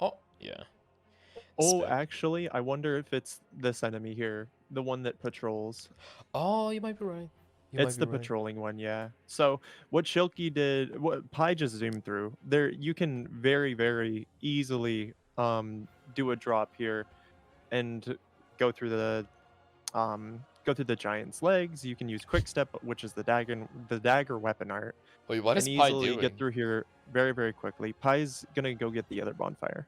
Oh, yeah. Oh, actually, I wonder if it's this enemy here, the one that patrols. Oh, you might be right. You might It's be the right. patrolling one, yeah. So what Shilkey did, what Pi just zoomed through, there you can very, very easily do a drop here and go through the giant's legs. You can use quick step, which is the dagger weapon art, Wait, what is and Pi easily doing? get through here very, very quickly. Pi's gonna go get the other bonfire.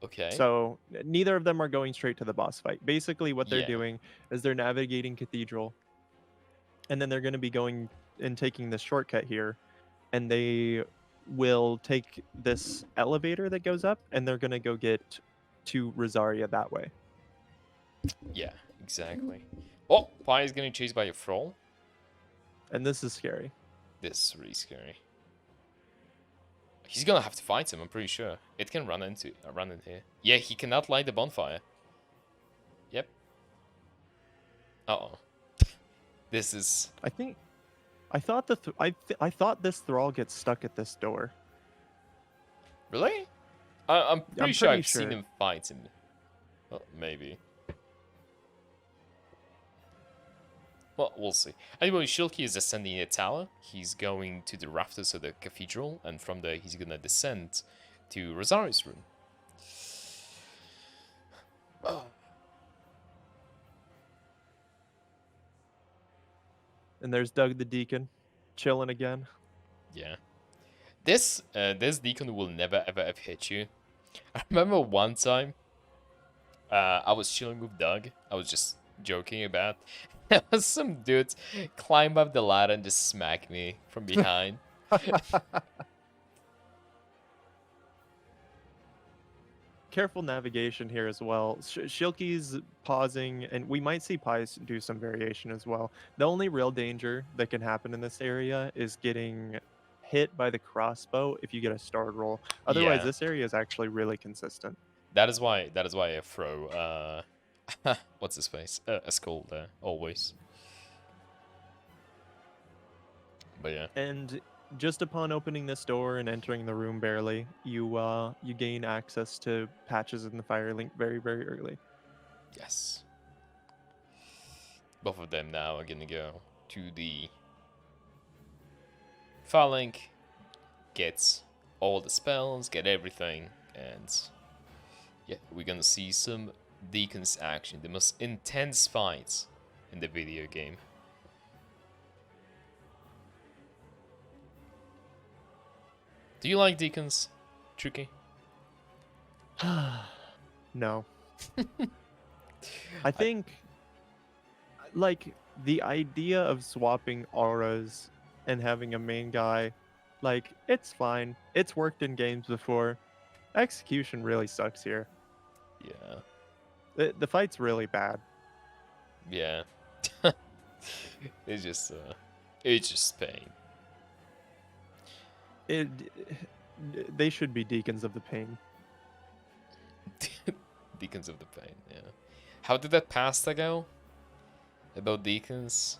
Okay. So neither of them are going straight to the boss fight. Basically, what they're Yeah. doing is they're navigating Cathedral, and then they're going to be going and taking this shortcut here, and they will take this elevator that goes up, and they're going to go get to Rosaria that way. Yeah, exactly. Oh, Pi is getting chased by a thrall. And this is scary. This is really scary. He's gonna have to fight him, I'm pretty sure. It can run in here. Yeah, he cannot light the bonfire. Yep. Uh-oh. This is... I thought this thrall gets stuck at this door. Really? I'm pretty sure pretty I've seen sure. him fight him. Well, maybe. Well, we'll see. Anyway, Shilkey is ascending a tower. He's going to the rafters of the cathedral, and from there he's gonna descend to Rosaria's room. Oh. And there's Doug the Deacon, chilling again. Yeah. This deacon will never ever hit you. I remember one time, I was chilling with Doug. I was just joking about. There was some dude climb up the ladder and just smack me from behind. Careful navigation here as well. Shilkey's pausing, and we might see Pi do some variation as well. The only real danger that can happen in this area is getting hit by the crossbow if you get a starred roll. Otherwise, Yeah. this area is actually really consistent. That is why I throw what's his face? A skull there, always. But yeah. And just upon opening this door and entering the room barely, you gain access to patches in the fire link very, very early. Yes. Both of them now are gonna go to the fire link, get all the spells, get everything, and yeah, we're gonna see some Deacon's action, the most intense fights in the video game. Do you like Deacons, Tricky? No. I think, like, the idea of swapping auras and having a main guy, like, it's fine. It's worked in games before. Execution really sucks here. Yeah. The fight's really bad. Yeah. It's just pain. They should be deacons of the pain. Deacons of the pain, yeah. How did that pasta go? About deacons?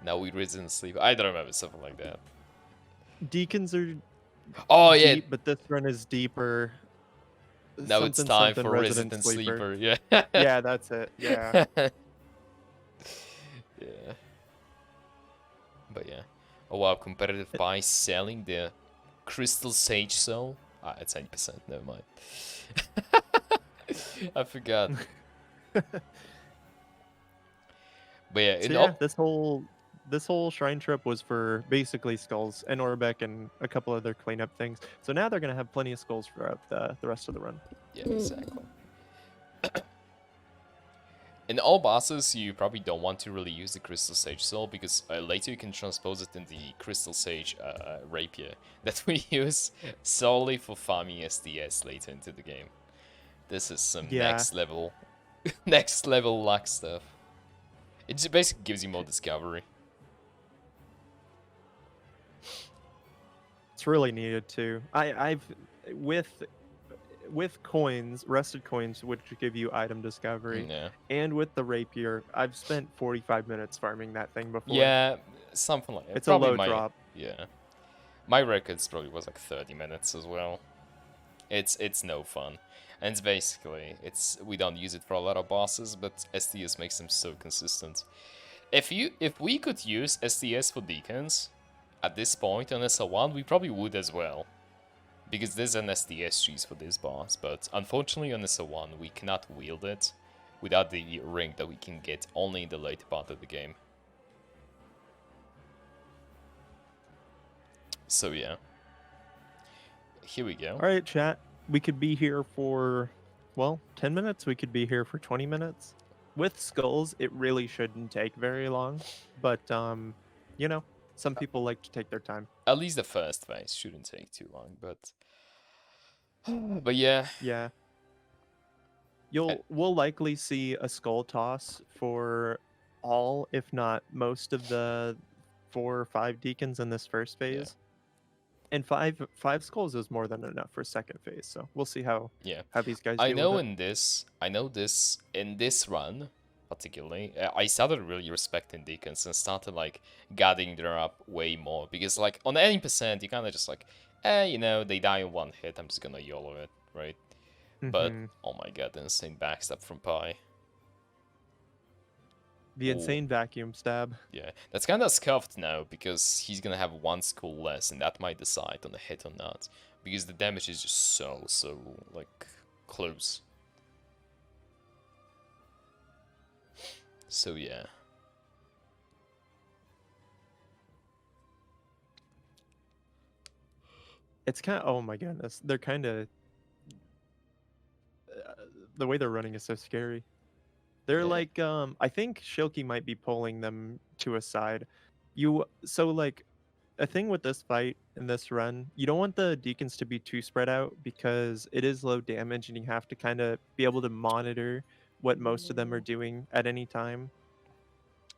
Now we risen sleep. I don't remember, something like that. Deacons are yeah. deep, but this run is deeper. Now it's time for resident sleeper. Yeah. Yeah, that's it. Yeah. Yeah. But yeah. Oh wow, CompetitivePie selling the Crystal Sage Soul. Ah, it's 80%, never mind. I forgot. But yeah, So yeah, this whole this whole shrine trip was for basically skulls and Orbeck and a couple other cleanup things. So now they're gonna have plenty of skulls throughout the rest of the run. Yeah, exactly. In all bosses, you probably don't want to really use the Crystal Sage Soul, because later you can transpose it in the Crystal Sage Rapier that we use solely for farming SDS later into the game. This is some Yeah. next level, next level luck stuff. It just basically gives you more discovery. It's really needed too. I've with coins, rusted coins, which give you item discovery, Yeah. and with the rapier, I've spent 45 minutes farming that thing before. Yeah, something like that. It's Probably a low drop. Yeah. My records probably was like 30 minutes as well. It's no fun. And it's basically, we don't use it for a lot of bosses, but SDS makes them so consistent. If we could use SDS for deacons at this point on SL1, we probably would as well. Because there's an SDS cheese for this boss, but unfortunately on SL1 we cannot wield it without the ring that we can get only in the later part of the game. So yeah. Here we go. Alright, chat. We could be here for, well, 10 minutes. We could be here for 20 minutes. With skulls, it really shouldn't take very long. But, you know, some people like to take their time. At least the first phase shouldn't take too long, but... But yeah. Yeah. We'll likely see a skull toss for all, if not most of the 4 or 5 deacons in this first phase. And five skulls is more than enough for second phase, so we'll see how these guys deal I know with it. in this run particularly, I started really respecting deacons and started like gathering them up way more, because like on any percent you kind of just like, you know, they die in one hit, I'm just gonna YOLO it, right? But oh my god, the insane backstab from Pie. The insane vacuum stab. Yeah, that's kind of scuffed now, because he's gonna have 1 skull less, and that might decide on the hit or not, because the damage is just so like close. So yeah. It's kind of, oh my goodness, they're kind of, the way they're running is so scary. They're like, I think Shilkey might be pulling them to a side. So like, a thing with this fight and this run, you don't want the deacons to be too spread out, because it is low damage and you have to kind of be able to monitor what most of them are doing at any time.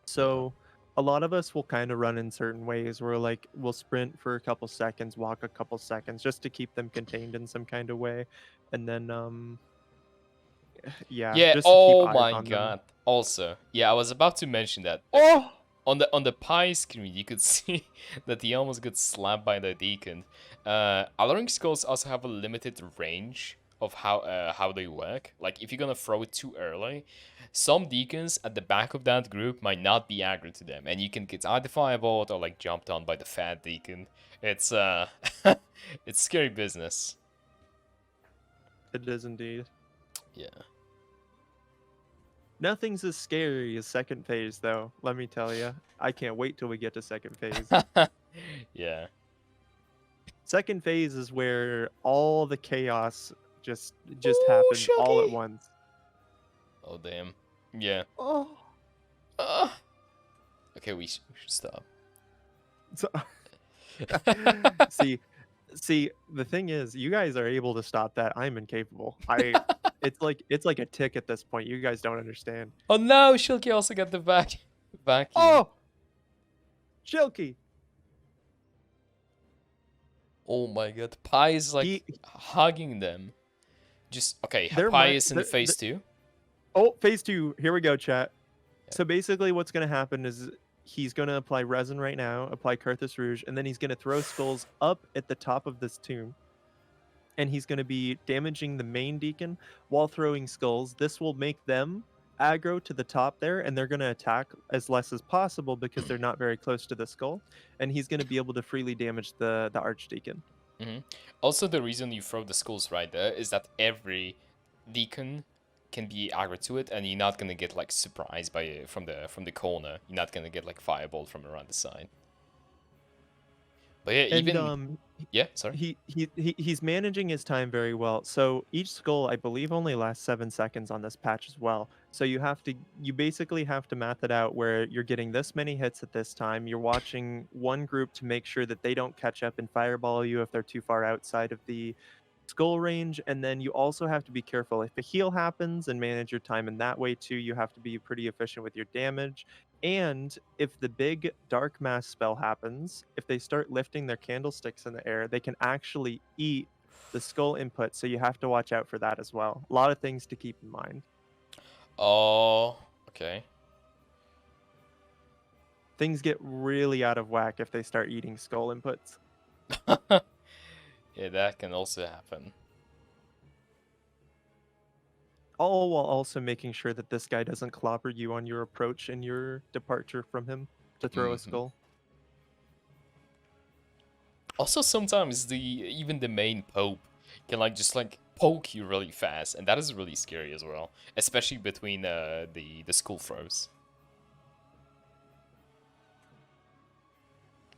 So a lot of us will kind of run in certain ways where like we'll sprint for a couple seconds, walk a couple seconds, just to keep them contained in some kind of way, and then Yeah, just oh my god. Also, yeah, I was about to mention that. Oh! On the Pie screen, you could see that he almost got slapped by the deacon. Alluring skulls also have a limited range of how they work. Like, if you're gonna throw it too early, some deacons at the back of that group might not be aggro to them, and you can get either fireballed or like jumped on by the fat deacon. It's it's scary business. It is indeed. Yeah. Nothing's as scary as second phase, though. Let me tell you, I can't wait till we get to second phase. Yeah. Second phase is where all the chaos just happens all at once. Oh damn. Yeah. Oh. Okay, we should stop. So, see, the thing is, you guys are able to stop that. I'm incapable. It's like a tick at this point. You guys don't understand. Oh no, Shilkey also got the vacuum. Oh, Shilkey. Oh my god, Pie is like hugging them. Just okay. Pie is in the phase 2. Oh, phase 2. Here we go, chat. Yeah. So basically, what's gonna happen is he's gonna apply resin right now, apply Carthus Rouge, and then he's gonna throw skulls up at the top of this tomb. And he's going to be damaging the main deacon while throwing skulls. This will make them aggro to the top there, and they're going to attack as less as possible because they're not very close to the skull. And he's going to be able to freely damage the archdeacon. Also, the reason you throw the skulls right there is that every deacon can be aggro to it, and you're not gonna get like surprised by it from the corner. You're not gonna get like fireball from around the side. But yeah, And even yeah, sorry. he's managing his time very well. So each skull, I believe, only lasts 7 seconds on this patch as well. So you basically have to math it out where you're getting this many hits at this time. You're watching one group to make sure that they don't catch up and fireball you if they're too far outside of the skull range, and then you also have to be careful if a heal happens and manage your time in that way too. You have to be pretty efficient with your damage. And if the big dark mass spell happens, if they start lifting their candlesticks in the air, they can actually eat the skull input, so you have to watch out for that as well. A lot of things to keep in mind. Oh, okay. Things get really out of whack if they start eating skull inputs. Yeah, that can also happen. All while also making sure that this guy doesn't clobber you on your approach and your departure from him to throw a skull. Also, sometimes even the main Pope can like just like poke you really fast, and that is really scary as well, especially between the skull throws.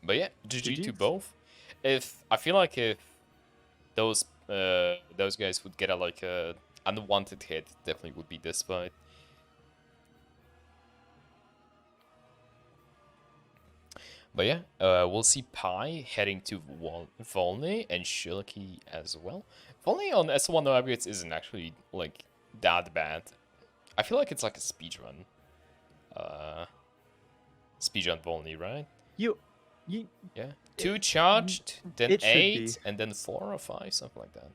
But yeah, GG to both. If I feel like if those guys would get a like a unwanted hit, it definitely would be this fight. But yeah, we'll see Pie heading to Volney and Shilkey as well. Volney on SL1 No Upgrades isn't actually like that bad. I feel like it's like a speedrun. Speedrun Volney, right? Yeah. 2 charged, then 8, and then 4 or 5, something like that.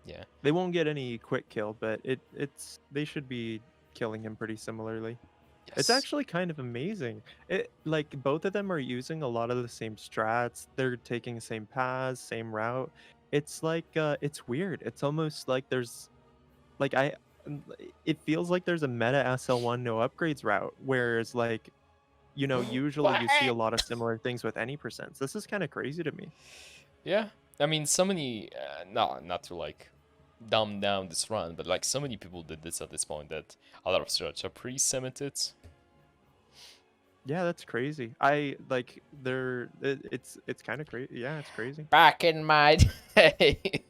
Yeah. They won't get any quick kill, but they should be killing him pretty similarly. Yes. It's actually kind of amazing. Like both of them are using a lot of the same strats. They're taking the same paths, same route. It's like it's weird. It's almost like there's like it feels like there's a meta SL1 no upgrades route, whereas like usually you see a lot of similar things with any percents. This is kind of crazy to me. Yeah, I mean, so many, not to like dumb down this run, but like so many people did this at this point that a lot of strats are pre-cemented. Yeah, that's crazy. It's kind of crazy. Yeah, it's crazy. Back in my day.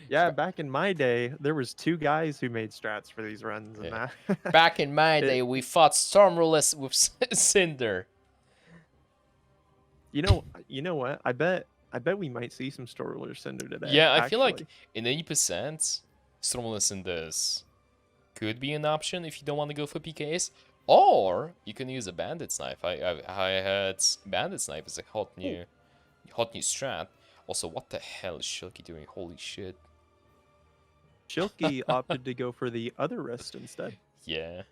Yeah, back in my day, there was 2 guys who made strats for these runs. Yeah. And that. Back in my day, we fought Stormrulers with Cinder. You know what? I bet we might see some Stormruler Cinder today. Yeah, I feel like in 80%, Stormruler Cinders could be an option if you don't want to go for PKs. Or you can use a Bandit's Knife. I heard Bandit's Knife is a hot new strat. Also, what the hell is Shilkey doing? Holy shit. Shilkey opted to go for the other wrist instead. Yeah.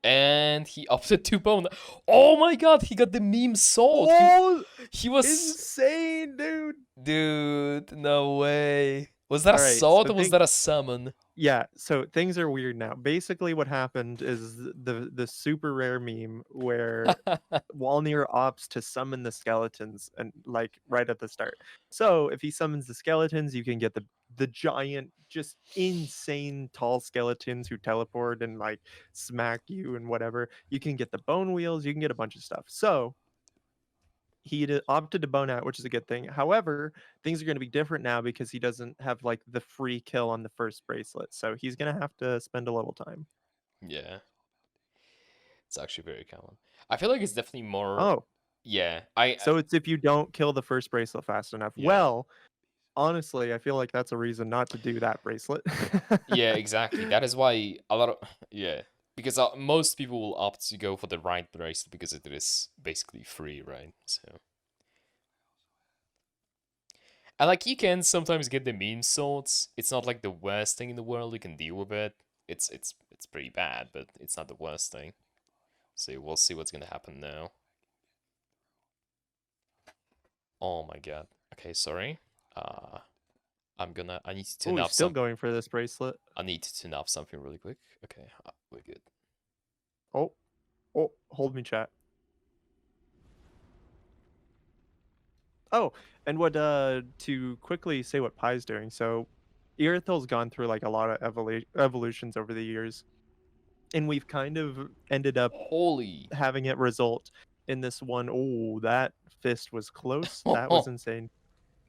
And he opted to bone. Oh my god, he got the meme sword. Oh, he was insane, dude. Dude, no way. Was that a sword or was that a summon? Yeah, so things are weird now. Basically what happened is the super rare meme where Walnir opts to summon the skeletons and like right at the start. So if he summons the skeletons, you can get the giant, just insane tall skeletons who teleport and like smack you and whatever. You can get the bone wheels, you can get a bunch of stuff. So he opted to bone out, which is a good thing. However, things are going to be different now because he doesn't have like the free kill on the first bracelet. So he's going to have to spend a little time. Yeah. It's actually very common. I feel like it's definitely more... Oh. Yeah. So it's if you don't kill the first bracelet fast enough. Yeah. Well, honestly, I feel like that's a reason not to do that bracelet. Yeah, exactly. That is why a lot of... Yeah. Because most people will opt to go for the right bracelet because it is basically free, right? So... And like you can sometimes get the meme swords. It's not like the worst thing in the world. You can deal with it. It's pretty bad, but it's not the worst thing. So we'll see what's gonna happen now. Oh my god. Okay, sorry. I need to turn off. Still going for this bracelet. I need to turn off something really quick. Okay, we're good. Oh, hold me, chat. Oh, and what to quickly say what Pie's doing. So Irithel's gone through like a lot of evolutions over the years, and we've kind of ended up Holy. having it result in this one. Oh, that fist was close. That was insane.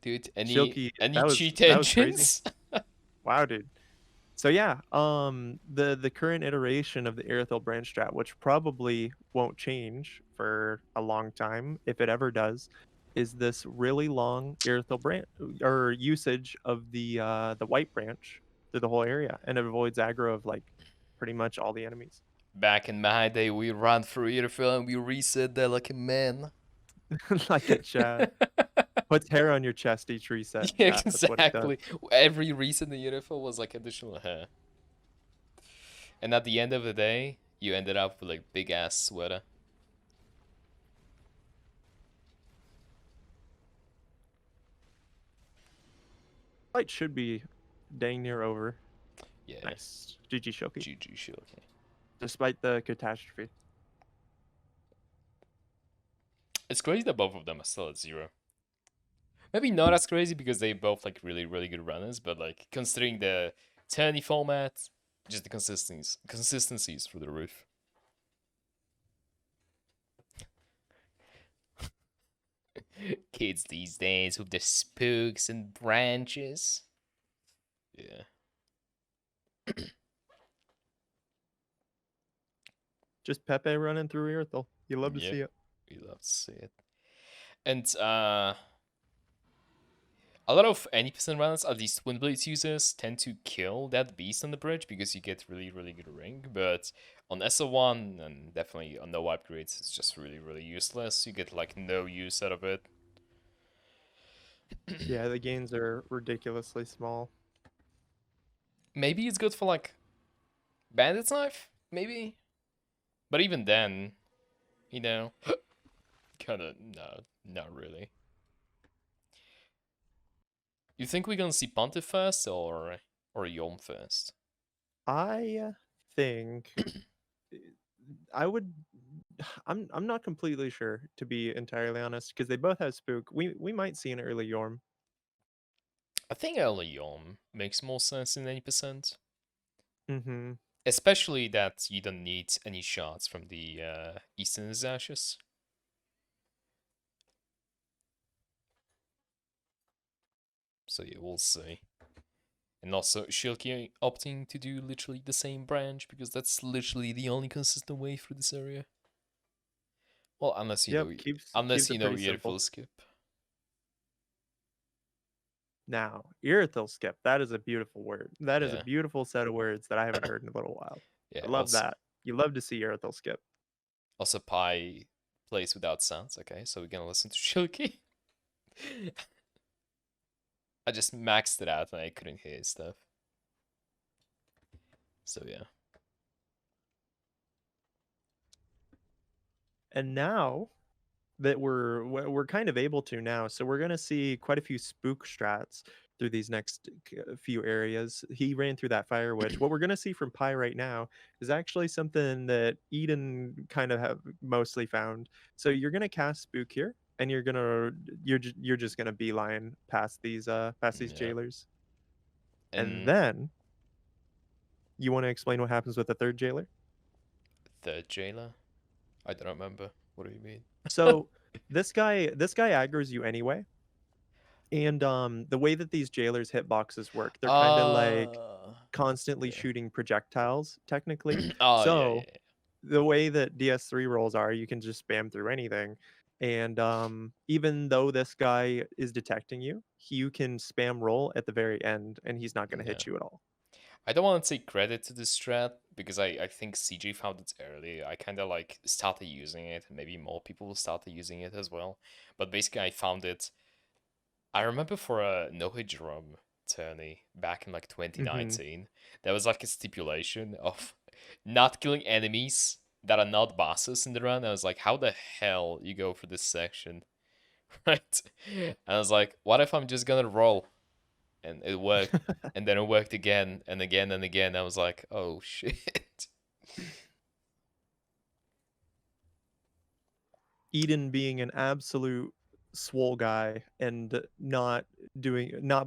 Dude, Shilkey, any that was cheat crazy. engines? Wow, dude. So yeah, the current iteration of the Irithel branch strat, which probably won't change for a long time, if it ever does, is this really long Irithel branch or usage of the white branch through the whole area, and it avoids aggro of like pretty much all the enemies. Back in my day, we ran through Earfil and we reset there like a man. Like a chat. Puts hair on your chest each reset. Yeah, Chat. That's what it does. exactly. Every reset in Earfil was like additional hair. And at the end of the day, you ended up with like big ass sweater. Fight should be dang near over. Yeah. Nice. GG Shilkey. GG Shilkey. Despite the catastrophe. It's crazy that both of them are still at 0. Maybe not as crazy because they both like really, really good runners, but like considering the tourney format, just the consistencies through the roof. Kids these days with the spooks and branches. Yeah. Just Pepe running through Irithel. You love to see it. We love to see it. And a lot of any percent runners, at least Twin Blades users, tend to kill that beast on the bridge because you get really, really good ring. But on SL1 and definitely on no upgrades, it's just really, really useless. You get like no use out of it. Yeah, the gains are ridiculously small. Maybe it's good for like Bandit's Knife, maybe. But even then, you know, kinda no, not really. You think we're gonna see Pontiff first or Yom first? I think I would. I'm not completely sure, to be entirely honest, because they both have spook. We might see an early Yorm. I think early Yom makes more sense than 80%. Mm-hmm. Especially that you don't need any shots from the Eastern Ashes. So yeah, we'll see. And also Shilkey opting to do literally the same branch because that's literally the only consistent way through this area. Well, unless you know, keeps you it know pretty simple. Earful skip. Now, Irithel skip. That is a beautiful word. That is a Yeah. beautiful set of words that I haven't heard in a little while. Yeah. I love that. You love to see Irithel skip. Also, Pi plays without sounds. Okay, so we're gonna listen to Shilkey. I just maxed it out and I couldn't hear his stuff. So yeah. And now that we're kind of able to now, so we're gonna see quite a few spook strats through these next few areas. He ran through that fire witch. What we're gonna see from Pi right now is actually something that Eden kind of have mostly found. So you're gonna cast spook here, and you're just gonna beeline past these jailers, and then you want to explain what happens with the third jailer? Third jailer? I don't remember. What do you mean? So this guy aggroes you anyway. And the way that these jailers hitboxes work, they're kind of like constantly shooting projectiles, technically. So the way that DS3 rolls are, you can just spam through anything. And even though this guy is detecting you, you can spam roll at the very end, and he's not going to hit you at all. I don't want to take credit to this strat because I think CJ found it early. I kind of like started using it, and maybe more people will start using it as well. But basically, I found it. I remember for a no-hit drum tourney back in like 2019, there was like a stipulation of not killing enemies that are not bosses in the run. I was like, how the hell you go for this section? Right? And I was like, what if I'm just gonna roll? And it worked. And then it worked again and again and again. I was like, oh shit. Eden being an absolute swole guy and not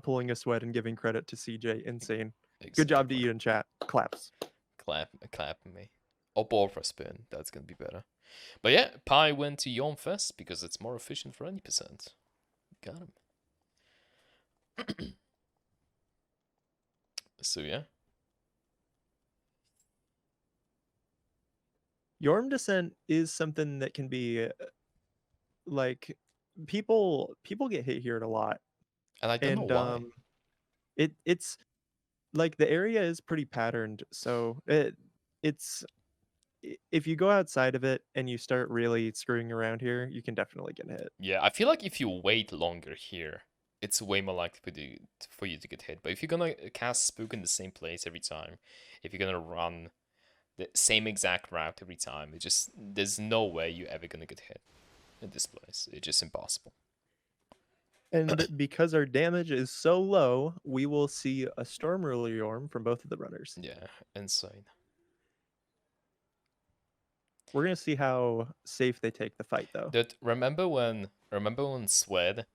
pulling a sweat and giving credit to CJ. Insane. Good job to Exactly. Eden chat. Claps. Clap me. Or ball for spin. That's gonna be better. But yeah, Pi went to Yom first because it's more efficient for any percent. Got him. So yeah. Yorm descent is something that can be like people get hit here a lot, And I don't know and why. it's like the area is pretty patterned, so it's if you go outside of it and you start really screwing around here, you can definitely get hit. Yeah, I feel like if you wait longer here, it's way more likely for you to get hit. But if you're gonna cast Spook in the same place every time, if you're gonna run the same exact route every time, there's no way you're ever gonna get hit in this place. It's just impossible. And because our damage is so low, we will see a Storm Ruler Yorm from both of the runners. Yeah, insane. We're gonna see how safe they take the fight, though. Dude, remember when Swed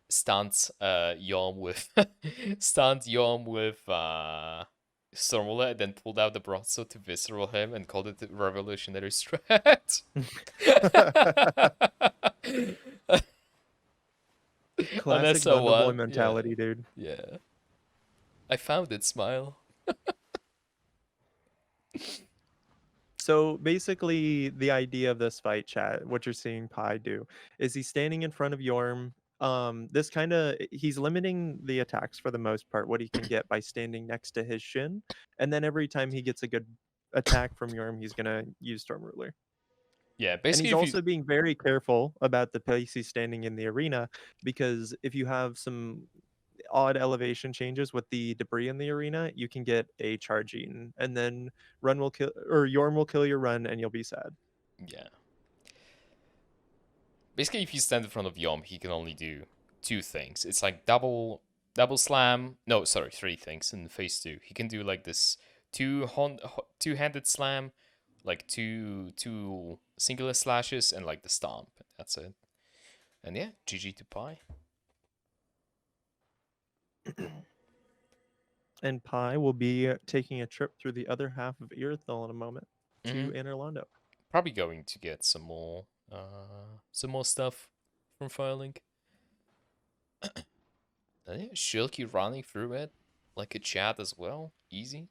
stunned Yom with stunned Yom with Stormwooler and then pulled out the broadsword to visceral him and called it the revolutionary strat. On Classic Bundle Boy SL1, yeah, mentality, dude. yeah. I found it, smile. So basically, the idea of this fight, chat, what you're seeing Pi do, is he's standing in front of Yorm. This kind of he's limiting the attacks for the most part, what he can get by standing next to his shin, and then every time he gets a good attack from Yorm, he's gonna use Storm Ruler. Yeah, And basically he's if you also being very careful about the place he's standing in the arena, because if you have some odd elevation changes with the debris in the arena, you can get a charge eaten, and then run will kill or Yorm will kill your run, and you'll be sad. yeah. Basically if you stand in front of Yom, he can only do two things. It's like double slam. No, sorry, three things in phase 2. He can do like this two-handed slam, like two singular slashes, and like the stomp. That's it. And yeah, GG to Pi. And Pi will be taking a trip through the other half of Irithyll in a moment to Anorlando. Probably going to get some more stuff from Firelink. And yeah, Shilkey running through it like a chat as well. Easy.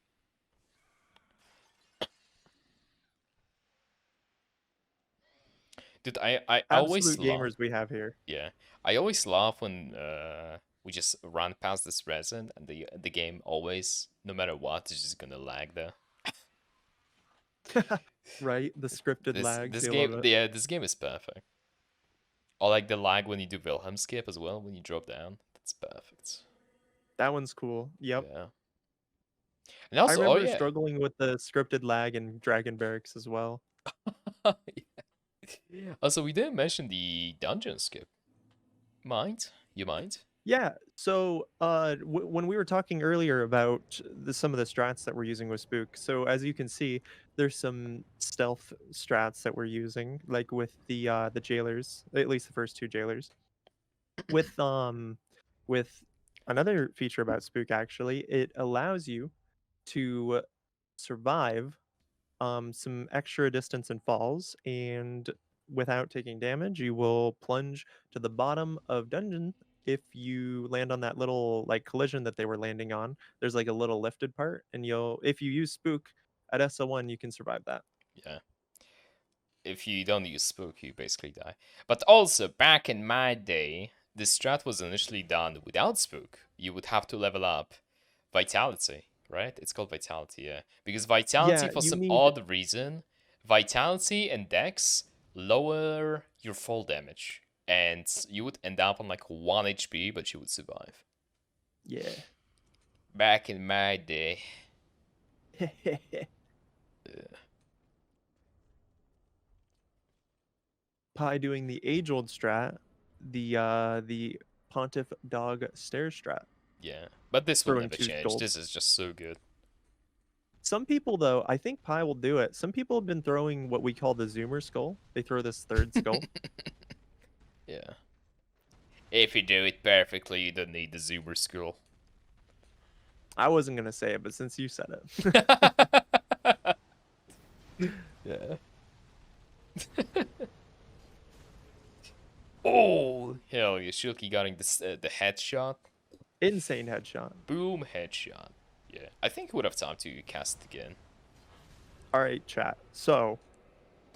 Dude, I always Absolute love. gamers we have here. Yeah, I always laugh when we just run past this resin and the game always, no matter what, is just gonna lag there. Right? The scripted lags, This you game, love it. yeah, this game is perfect. Or like the lag when you do Wilhelm skip as well, when you drop down. That's perfect. That one's cool. Yep. Yeah. And I also, oh remember yeah. struggling with the scripted lag in Dragon Barracks as well. Yeah. Also, we didn't mention the dungeon skip. Mind? You mind? Yeah. So when we were talking earlier about some of the strats that we're using with Spook, so as you can see, there's some stealth strats that we're using, like with the jailers, at least the first two jailers. With another feature about Spook, actually, it allows you to survive some extra distance and falls, and without taking damage, you will plunge to the bottom of dungeon. If you land on that little like collision that they were landing on, there's like a little lifted part, and if you use Spook at SL1, you can survive that. Yeah. If you don't use Spook, you basically die. But also, back in my day, this strat was initially done without Spook. You would have to level up Vitality, right? It's called Vitality, yeah. Because Vitality, Yeah, for you some need odd reason, Vitality and Dex lower your fall damage. And you would end up on like 1 HP, but you would survive. yeah. Back in my day. Pi doing the age-old strat, the Pontiff Dog Stair strat, Yeah. But this will throwing never two change. golds. This is just so good. Some people, though, I think Pi will do it. Some people have been throwing what we call the Zoomer skull. They throw this third skull. Yeah. If you do it perfectly, you don't need the Zoomer school. I wasn't gonna say it, but since you said it. Yeah. Oh, hell yeah. Shilkey getting this, the headshot. Insane headshot. Boom, headshot. Yeah. I think he would have time to cast it again. All right, chat. So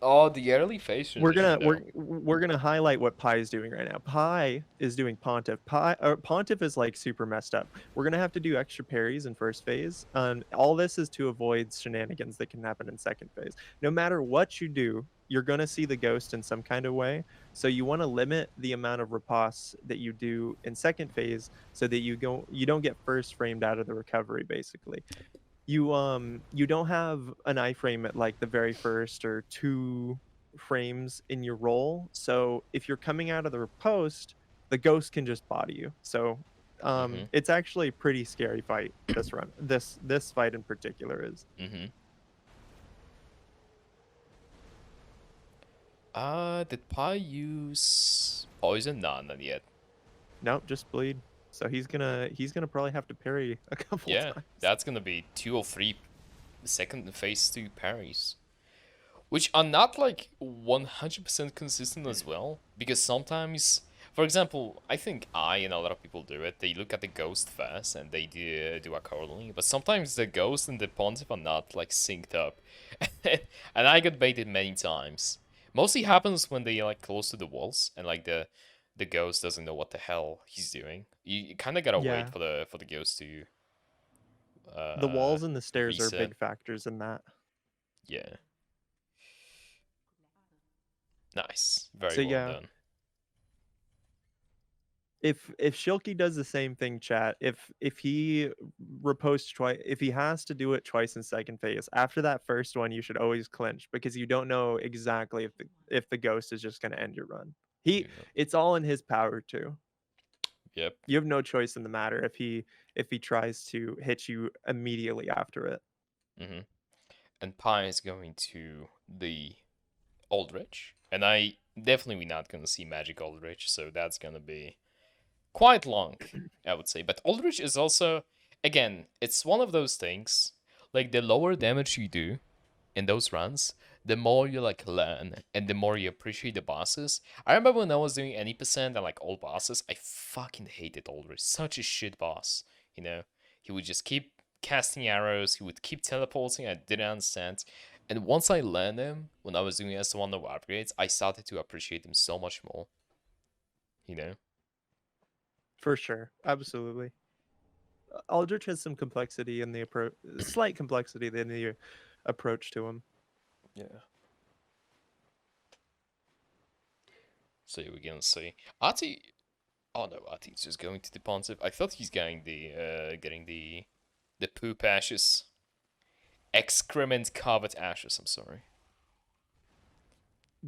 Oh, the early face transition, we're gonna highlight what Pi is doing right now. Pi is doing Pontiff. Pontiff is like super messed up. We're gonna have to do extra parries in first phase. All this is to avoid shenanigans that can happen in second phase. No matter what you do, you're gonna see the ghost in some kind of way. So you want to limit the amount of riposte that you do in second phase, so that you don't get first framed out of the recovery, basically. You don't have an iframe at like the very first or 2 frames in your roll, so if you're coming out of the riposte, the ghost can just body you. So it's actually a pretty scary fight. This run, this fight in particular is. Did Pi use poison? Nah, not yet. Nope, just bleed. So he's gonna probably have to parry a couple Yeah, times. that's gonna be 2 or 3 second phase 2 parries, which are not like 100% consistent as well, because sometimes, for example, I think I and a lot of people do it, they look at the ghost first and they do accordingly, but sometimes the ghost and the pontiff are not like synced up. And I got baited many times. Mostly happens when they like close to the walls and like the ghost doesn't know what the hell he's doing. You kind of gotta wait for the ghost to the walls and the stairs reset. are big factors in that. Yeah. Nice. Very well done. If Shilkey does the same thing, chat, if he riposts twice, if he has to do it twice in second phase, after that first one, you should always clinch, because you don't know exactly if the ghost is just going to end your run. It's all in his power too. Yep. You have no choice in the matter if he tries to hit you immediately after it. And Pi is going to the Aldrich, and I definitely not gonna see Magic Aldrich, so that's gonna be quite long, I would say. But Aldrich is also, again, it's one of those things, like the lower damage you do in those runs, the more you like learn and the more you appreciate the bosses. I remember when I was doing any percent and like all bosses, I fucking hated Aldrich. Such a shit boss, you know? He would just keep casting arrows, he would keep teleporting, I didn't understand. And once I learned him, when I was doing SL1 No Upgrades, I started to appreciate him so much more. You know? For sure. Absolutely. Aldrich has some complexity in the approach, slight complexity in the approach to him. Yeah. So we're gonna see Artie. Oh no, Artie's just going to the Pontiff. I thought he's getting the poop ashes, excrement covered ashes. I'm sorry.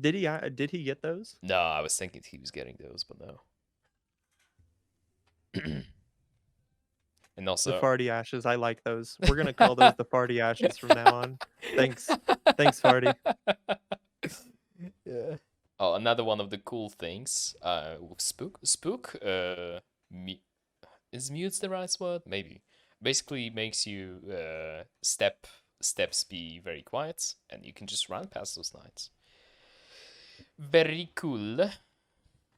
Did he get those? No, I was thinking he was getting those, but no. And also the farty ashes. I like those. We're gonna call those the farty ashes from now on. Thanks, farty. Yeah. Oh, another one of the cool things. Spook. Is mute's the right word? Maybe. Basically makes you steps be very quiet, and you can just run past those knights. Very cool.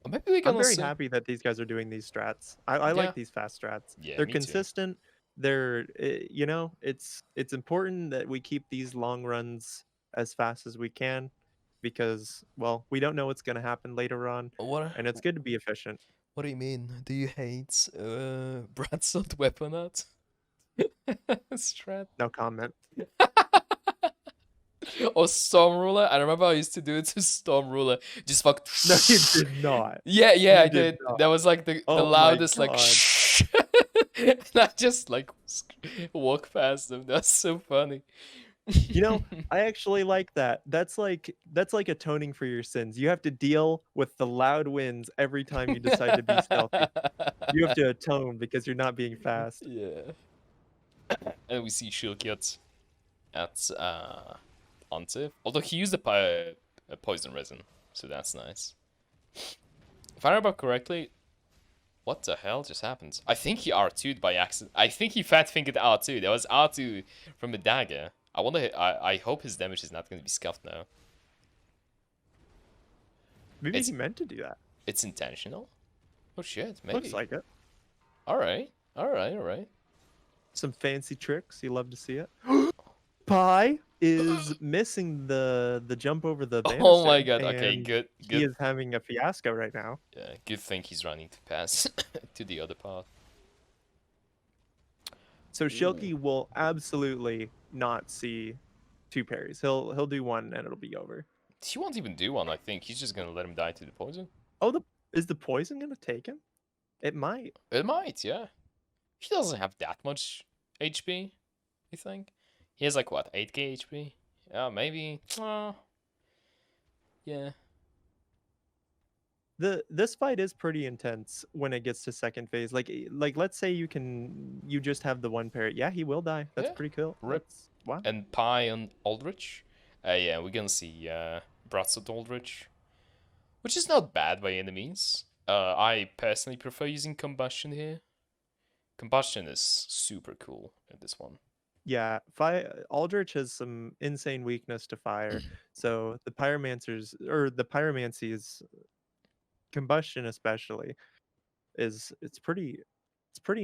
Maybe we can. I'm very happy that these guys are doing these strats. I like these fast strats. Yeah, they're consistent. Too. They're you know, it's important that we keep these long runs as fast as we can, because well, we don't know what's going to happen later on, and it's good to be efficient. What do you mean? Do you hate Brad's weapon art? Strat? No comment. Or Storm Ruler. I remember I used to do it to Storm Ruler. Just fuck. No, you did not. Yeah, I did. That was like the loudest, like. And I just like walk past them. That's so funny. You know, I actually like that. That's like atoning for your sins. You have to deal with the loud winds every time you decide to be stealthy. You have to atone because you're not being fast. Yeah. And we see Shilkey at Pontiff. Although he used a poison resin, so that's nice. If I remember correctly, What the hell just happened? I think he R2'd by accident. I think he fat fingered R2. That was R2 from a dagger. I wonder. I hope his damage is not going to be scuffed now. Maybe he meant to do that. It's intentional. Oh shit, maybe. Looks like it. All right, all right, all right. Some fancy tricks. You love to see it. Pie is missing the jump over the banister. Oh my god. Okay, good. He is having a fiasco right now. Yeah, good thing he's running to pass to the other path. So Shilkey will absolutely not see 2 parries. He'll do one and it'll be over. He won't even do one. I think he's just gonna let him die to the poison. Oh, is the poison gonna take him? It might. It might, yeah. He doesn't have that much HP, you think? He has like what, 8k HP? Yeah, maybe. Yeah. This fight is pretty intense when it gets to second phase. Like let's say you just have the 1 parry. Yeah, he will die. That's pretty cool. Rip. Wow. And Pie on Aldrich. Yeah, we're gonna see Bratzot Aldrich, which is not bad by any means. I personally prefer using Combustion here. Combustion is super cool in this one. Yeah, Aldrich has some insane weakness to fire. So the pyromancy is combustion especially it's pretty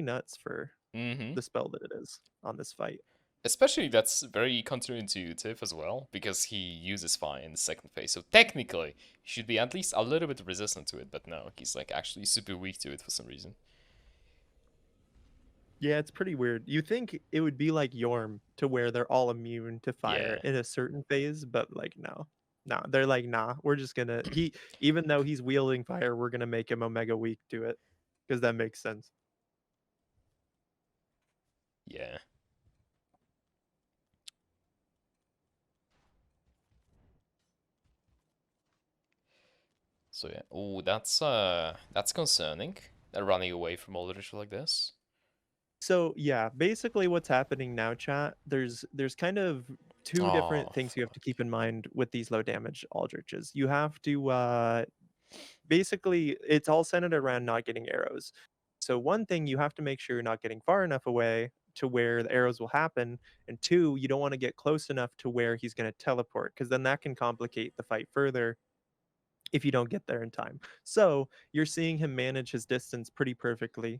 nuts for the spell that it is on this fight. Especially that's very counterintuitive as well, because he uses fire in the second phase. So technically, he should be at least a little bit resistant to it, but no, he's like actually super weak to it for some reason. Yeah, it's pretty weird. You think it would be like Yorm to where they're all immune to fire in a certain phase, but like no. They're like, nah, we're just gonna even though he's wielding fire, we're gonna make him omega weak to it. Because that makes sense. Yeah. So yeah. Oh, that's concerning. They're running away from Aldrich like this. So yeah, basically what's happening now, chat, there's kind of 2 different things you have to keep in mind with these low damage Aldriches. You have to basically it's all centered around not getting arrows. So one thing, you have to make sure you're not getting far enough away to where the arrows will happen, and 2, you don't want to get close enough to where he's going to teleport, because then that can complicate the fight further if you don't get there in time. So you're seeing him manage his distance pretty perfectly.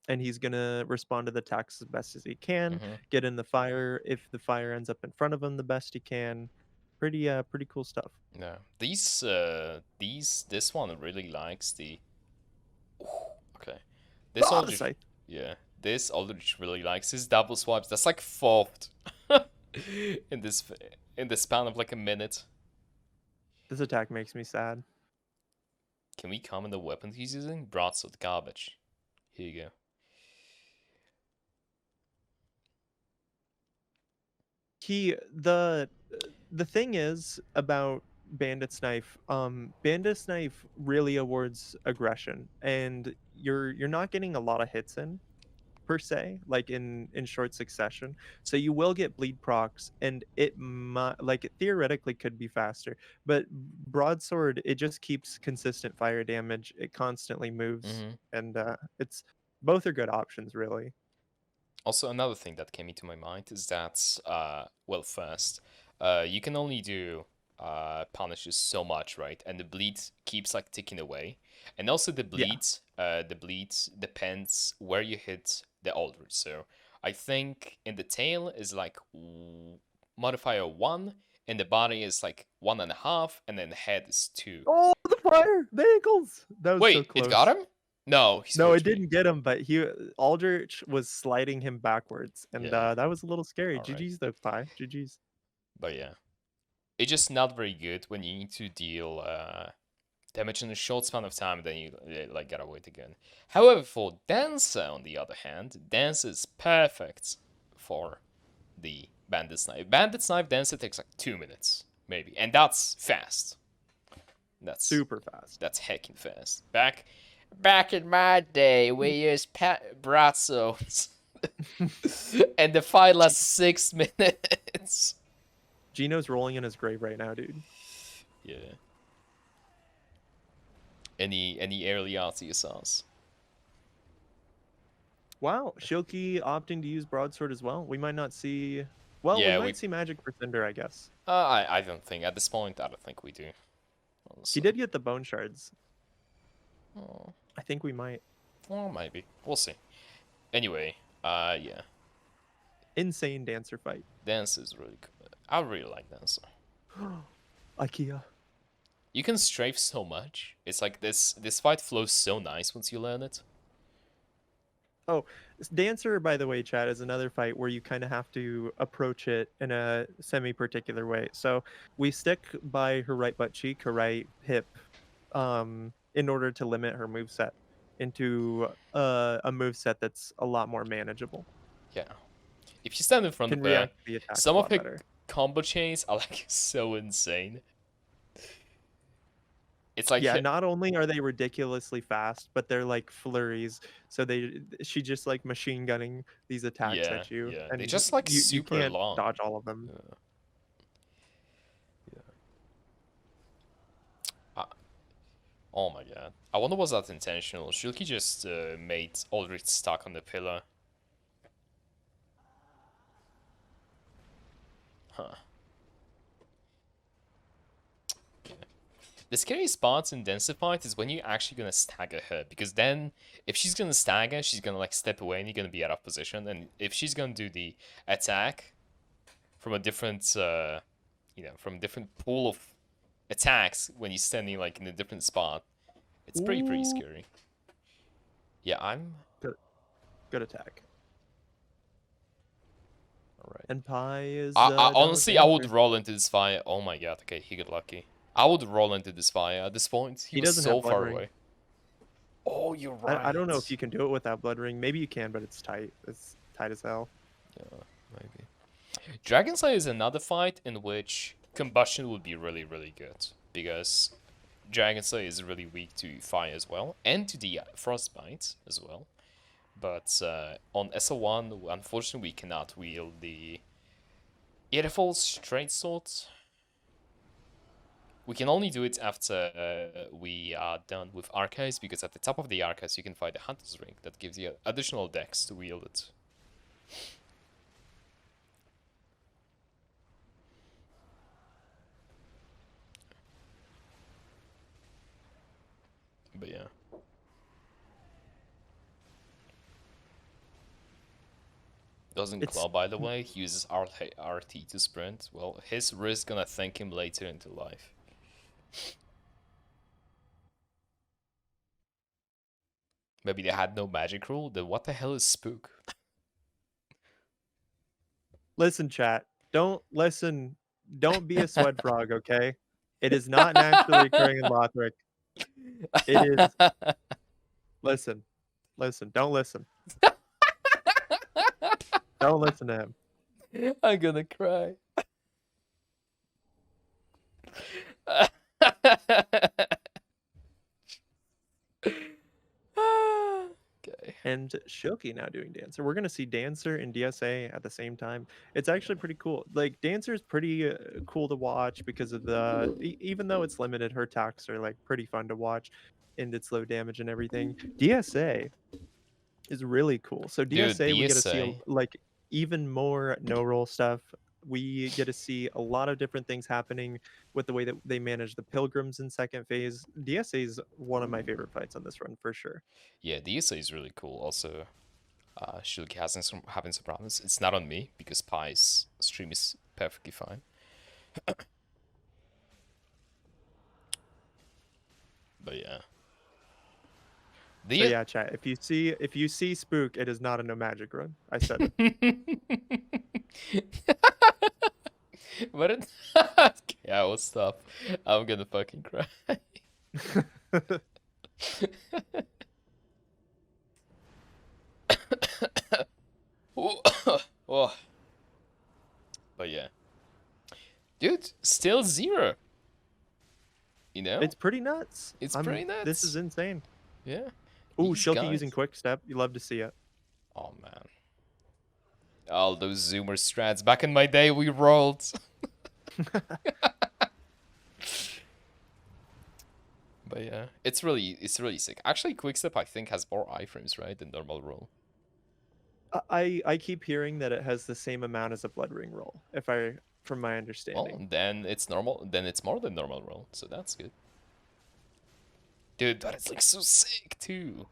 And he's gonna respond to the attacks as best as he can, get in the fire if the fire ends up in front of him the best he can. Pretty cool stuff. Yeah. This one really likes the okay. This Aldrich, yeah. This Aldrich really likes his double swipes. That's like 4th in the span of like a minute. This attack makes me sad. Can we comment the weapons he's using? Broadsword garbage. Here you go. The thing is about Bandit's Knife, Bandit's Knife really awards aggression, and you're not getting a lot of hits in per se, like in short succession. So you will get bleed procs, and it theoretically could be faster, but broadsword, it just keeps consistent fire damage. It constantly moves, and it's both are good options really. Also, another thing that came into my mind is that, well, first, you can only do punishes so much, right? And the bleed keeps like ticking away. And also the bleed depends where you hit the Aldrich. So I think in the tail is like modifier 1, and the body is like 1.5, and then the head is 2. Oh, the fire! The ankles! That was so close. It got him? No, it didn't get him, but Aldrich was sliding him backwards, and that was a little scary. GG's though, Pie. GG's. But yeah, it's just not very good when you need to deal damage in a short span of time, then you like gotta wait again. However, for Dancer, on the other hand, Dancer is perfect for the Bandit's Knife. Bandit's Knife Dancer takes like 2 minutes, maybe, and that's fast. That's super fast. That's heckin' fast. Back in my day, we used Brazos, and the fight lasts 6 minutes. Gino's rolling in his grave right now, dude. Yeah. Any early RTSRs? Wow, Shilkey opting to use broadsword as well. We might not see. Well, we Yeah, might see magic for Cinder, I guess. I don't think at this point. I don't think we do. He Honestly. did get the bone shards. Oh, I think we might. well, maybe. We'll see. Anyway, yeah. Insane dancer fight. Dance is really good. I really like Dancer. IKEA. You can strafe so much. It's like this fight flows so nice once you learn it. Oh, dancer, by the way, Chad, is another fight where you kind of have to approach it in a semi-particular way. So we stick by her right butt cheek, her right hip, in order to limit her moveset into a moveset that's a lot more manageable. Yeah. If you stand in front Can of her, react to the attacks some a of lot her better. combo chains are like so insane. It's like Yeah, not only are they ridiculously fast, but they're like flurries. So she just like machine gunning these attacks yeah, at you, yeah. They and just like you super can't long. dodge all of them. Yeah. Oh my god. I wonder was that intentional. Shilkey just made Aldrich stuck on the pillar. Huh. The scary spots in Densified is when you're actually gonna stagger her, because then if she's gonna stagger, she's gonna like step away and you're gonna be out of position. And if she's gonna do the attack from a different, from a different pool of attacks when you're standing like in a different spot, it's pretty Ooh. scary. Yeah, I'm Good attack. alright. And Pi is I done with honestly, I would dancer. roll into this fire. Oh my god, okay, he got lucky. I would roll into this fire. At this point, he He was doesn't have so blood far ring. away. Oh, you're right. I don't know if you can do it without blood ring. Maybe you can, but it's tight. It's tight as hell. Yeah, maybe. Dragon Slayer is another fight in which combustion would be really good, because Dragon Slayer is really weak to fire as well, and to the frostbite as well. But on SL1, unfortunately, we cannot wield the Edelfall's straight sword. We can only do it after we are done with Archives, because at the top of the Archives you can find a Hunter's Ring that gives you additional dex to wield it. But yeah. Doesn't claw, by the way. He uses RT to sprint. Well, his wrist gonna thank him later into life. Maybe they had no magic rule? Then what the hell is Spook? Listen, chat. Don't listen. Don't be a sweat frog, okay? It is not naturally occurring in Lothric. It is. Listen. Listen. Don't listen. Don't listen to him. I'm gonna cry. Okay. And Shilkey now doing Dancer. We're gonna see Dancer and DSA at the same time. It's actually pretty cool. Like Dancer is pretty cool to watch because of the even though it's limited, her attacks are like pretty fun to watch, and it's low damage and everything. DSA is really cool. So Dude, DSA we get to see DSA. like even more no roll stuff. We get to see a lot of different things happening with the way that they manage the pilgrims in second phase. DSA is one of my favorite fights on this run for sure. Yeah, DSA is really cool. Also, Shilkey having some problems. It's not on me, because Pie's stream is perfectly fine. But yeah. So yeah, chat. If you see Spook, it is not a no magic run. I said it. But it... Okay, I will stop. I'm gonna fucking cry. Oh. But yeah. Dude, still 0. You know? It's pretty nuts. It's pretty nuts. This is insane. Yeah. Ooh, These Shilkey guys. using quick step. You love to see it. Oh man. All those zoomer strats. Back in my day, we rolled. But But yeah, it's really sick. Actually, Quickstep I think has more iframes, right, than normal roll. I keep hearing that it has the same amount as a Blood Ring roll, from my Well, understanding. then it's normal. Then it's more than normal roll, so that's good. Dude, that is like so sick too.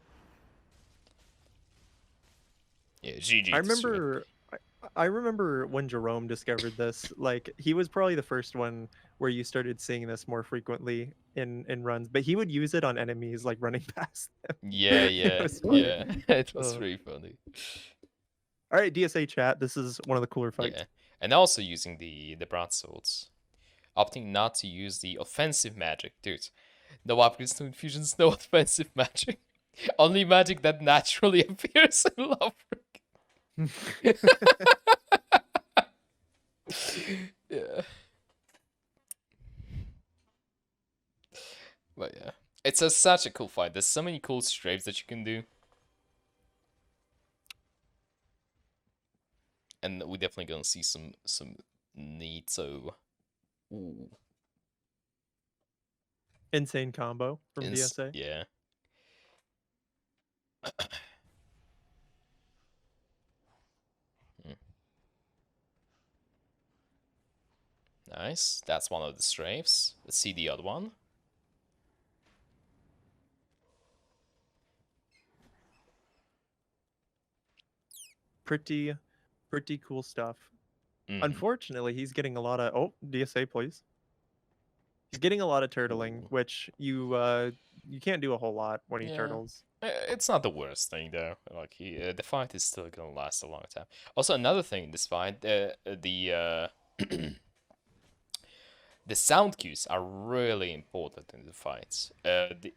Yeah, GG I to Shilkey. remember I remember when Jerome discovered this, like he was probably the first one where you started seeing this more frequently in runs, but he would use it on enemies like running past them. Yeah, It yeah, was funny. yeah. It was Uh, pretty funny. all right, DSA chat. This is one of the cooler fights. Yeah, and also using the broadswords, opting not to use the offensive magic, dude. No upgrades, no infusions, no offensive magic. Only magic that naturally appears in Lovebreak. Yeah. But yeah. It's such a cool fight. There's so many cool strafes that you can do. And we're definitely gonna see some neat, so ooh. Insane combo from DSA. Yeah. Nice. That's one of the strafes. Let's see the other one. Pretty cool stuff. Mm. Unfortunately, he's getting a lot of DSA, please. He's getting a lot of turtling, Ooh. which you can't do a whole lot when he turtles. It's not the worst thing though. Like the fight is still gonna last a long time. Also, another thing in this fight, the the sound cues are really important in the fights.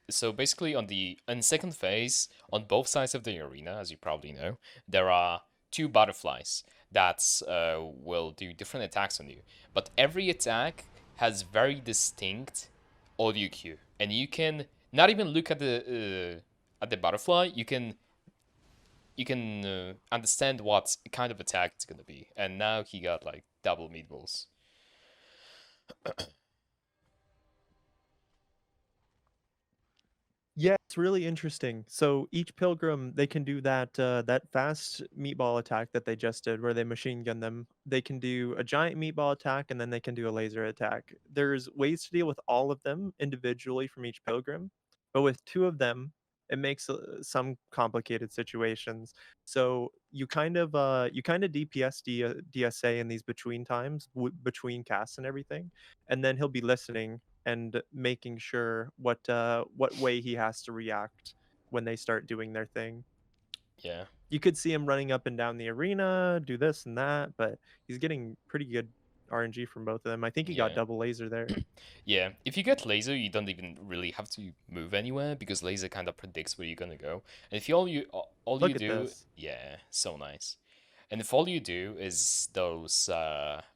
So basically, on second phase, on both sides of the arena, as you probably know, there are two butterflies that will do different attacks on you. But every attack has very distinct audio cue, and you can not even look at the butterfly. You can understand what kind of attack it's gonna be. And now he got like double meatballs. Yeah, it's really interesting. So each pilgrim, they can do that fast meatball attack that they just did, where they machine gun them. They can do a giant meatball attack, and then they can do a laser attack. There's ways to deal with all of them individually from each pilgrim, but with two of them, it makes some complicated situations. So you kind of DPS DSA in these between times, between casts and everything, and then he'll be listening and making sure what way he has to react when they start doing their thing. Yeah. You could see him running up and down the arena, do this and that, but he's getting pretty good RNG from both of them. I think he got Yeah. double laser there. Yeah, if you get laser, you don't even really have to move anywhere because laser kind of predicts where you're gonna go. And if all you Look at do, this. yeah, so nice. And if all you do is those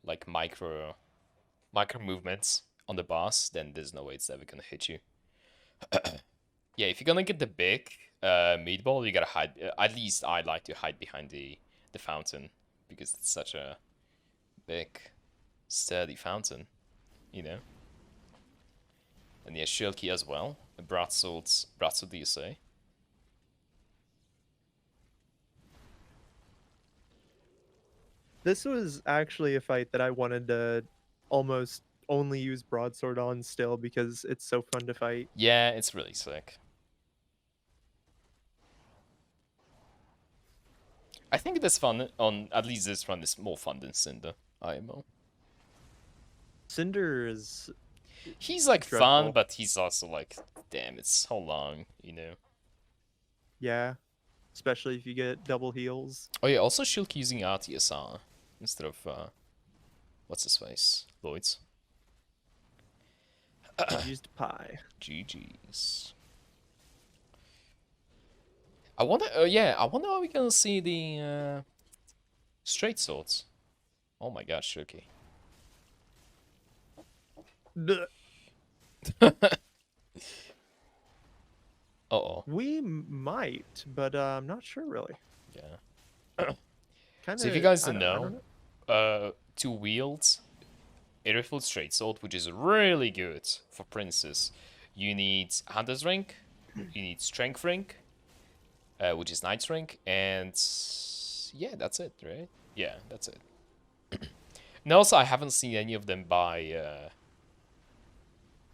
like micro movements on the boss, then there's no way it's ever gonna hit you. Yeah, if you're gonna get the big meatball, you gotta hide. At least I like to hide behind the fountain because it's such a big, sturdy fountain, you know. And yeah, Shilkey as well. Broadsword DSA. This was actually a fight that I wanted to almost only use broadsword on still because it's so fun to fight. Yeah, it's really sick. I think this fun on at least this run is more fun than Cinder IMO. Cinder is He's like dreadful. fun, but he's also like, damn, it's so long, you know. Yeah, especially if you get double heals. Oh yeah, also Shilkey using RTSR instead of what's his face, Lloyd's. Used pie. GG's. I wonder. Yeah, I wonder are we gonna see the straight swords? Oh my god, Shilkey. Uh-oh. We might, but I'm not sure really. Yeah. Kind So if you guys don't know, to wield a rifled straight sword, which is really good for princes, You need Hunter's Rank, you need Strength Rank, which is Knight's Rank, and yeah, that's it, right? Yeah, that's it. And also, I haven't seen any of them buy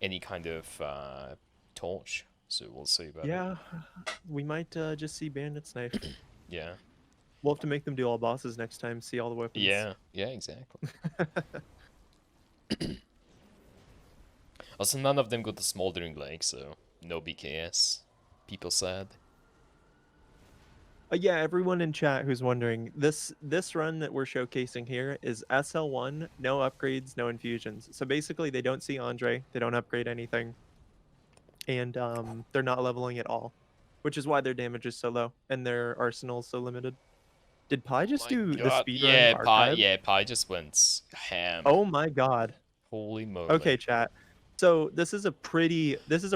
any kind of torch, so we'll see about it. Yeah, we might just see Bandit's Knife. Yeah. We'll have to make them do all bosses next time, see all the weapons. Yeah, yeah, exactly. Also, none of them got the Smoldering Lake, so no BKS. People said. Yeah, everyone in chat who's wondering, this run that we're showcasing here is SL1, no upgrades, no infusions. So basically, they don't see Andre, they don't upgrade anything, and they're not leveling at all, which is why their damage is so low and their arsenal is so limited. Did Pi just do the speedrun archive? Yeah, Pi just went ham. Oh my god. Holy moly. Okay, chat. So this is a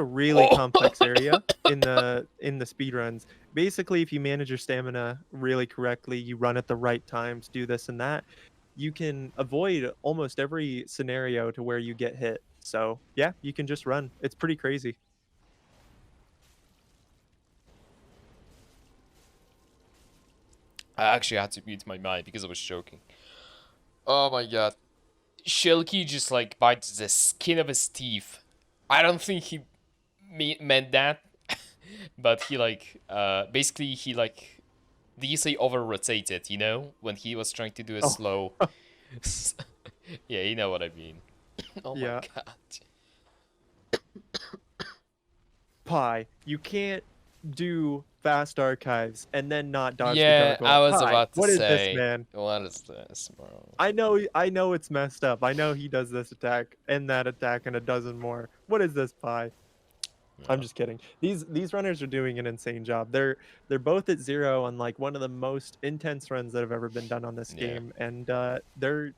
really complex area in the speedruns. Basically, if you manage your stamina really correctly, you run at the right times, do this and that, you can avoid almost every scenario to where you get hit. So yeah, you can just run. It's pretty crazy. I actually had to mute my mic because I was choking. Oh my god. Shilkey just like bites the skin of his teeth. I don't think he meant that, but he like basically he like DC over rotated, you know, when he was trying to do a slow. Yeah, you know what I mean. Oh my god. Pi, you can't do fast archives and then not dodge the Yeah, gargoyle. I was Pi, about to what say. Is this, man? What is this, bro? I know it's messed up. I know he does this attack and that attack and a dozen more. What is this, Pi? Yeah. I'm just kidding. These runners are doing an insane job. They're both at 0 on like one of the most intense runs that have ever been done on this game, and they're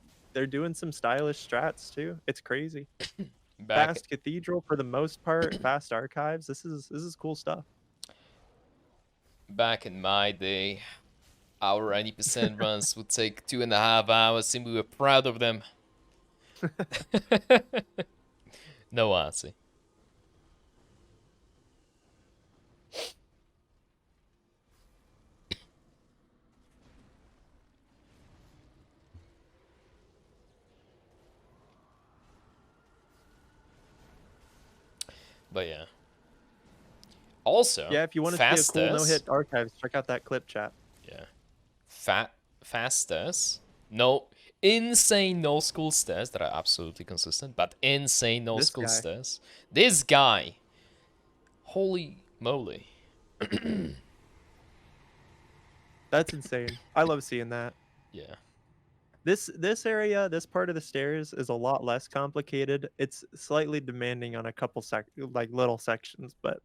doing some stylish strats too. It's crazy. Fast Cathedral for the most part, fast archives. This is cool stuff. Back in my day, our 90% runs would take 2.5 hours, and we were proud of them. No answer. But yeah. Also, yeah, if you want to see a cool no-hit archives, check out that clip, chat. Yeah. Fastest. No, insane no-school stairs that are absolutely consistent, but insane no-school stairs. This guy. Holy moly. That's insane. I love seeing that. Yeah. This area, this part of the stairs is a lot less complicated. It's slightly demanding on a couple little sections, but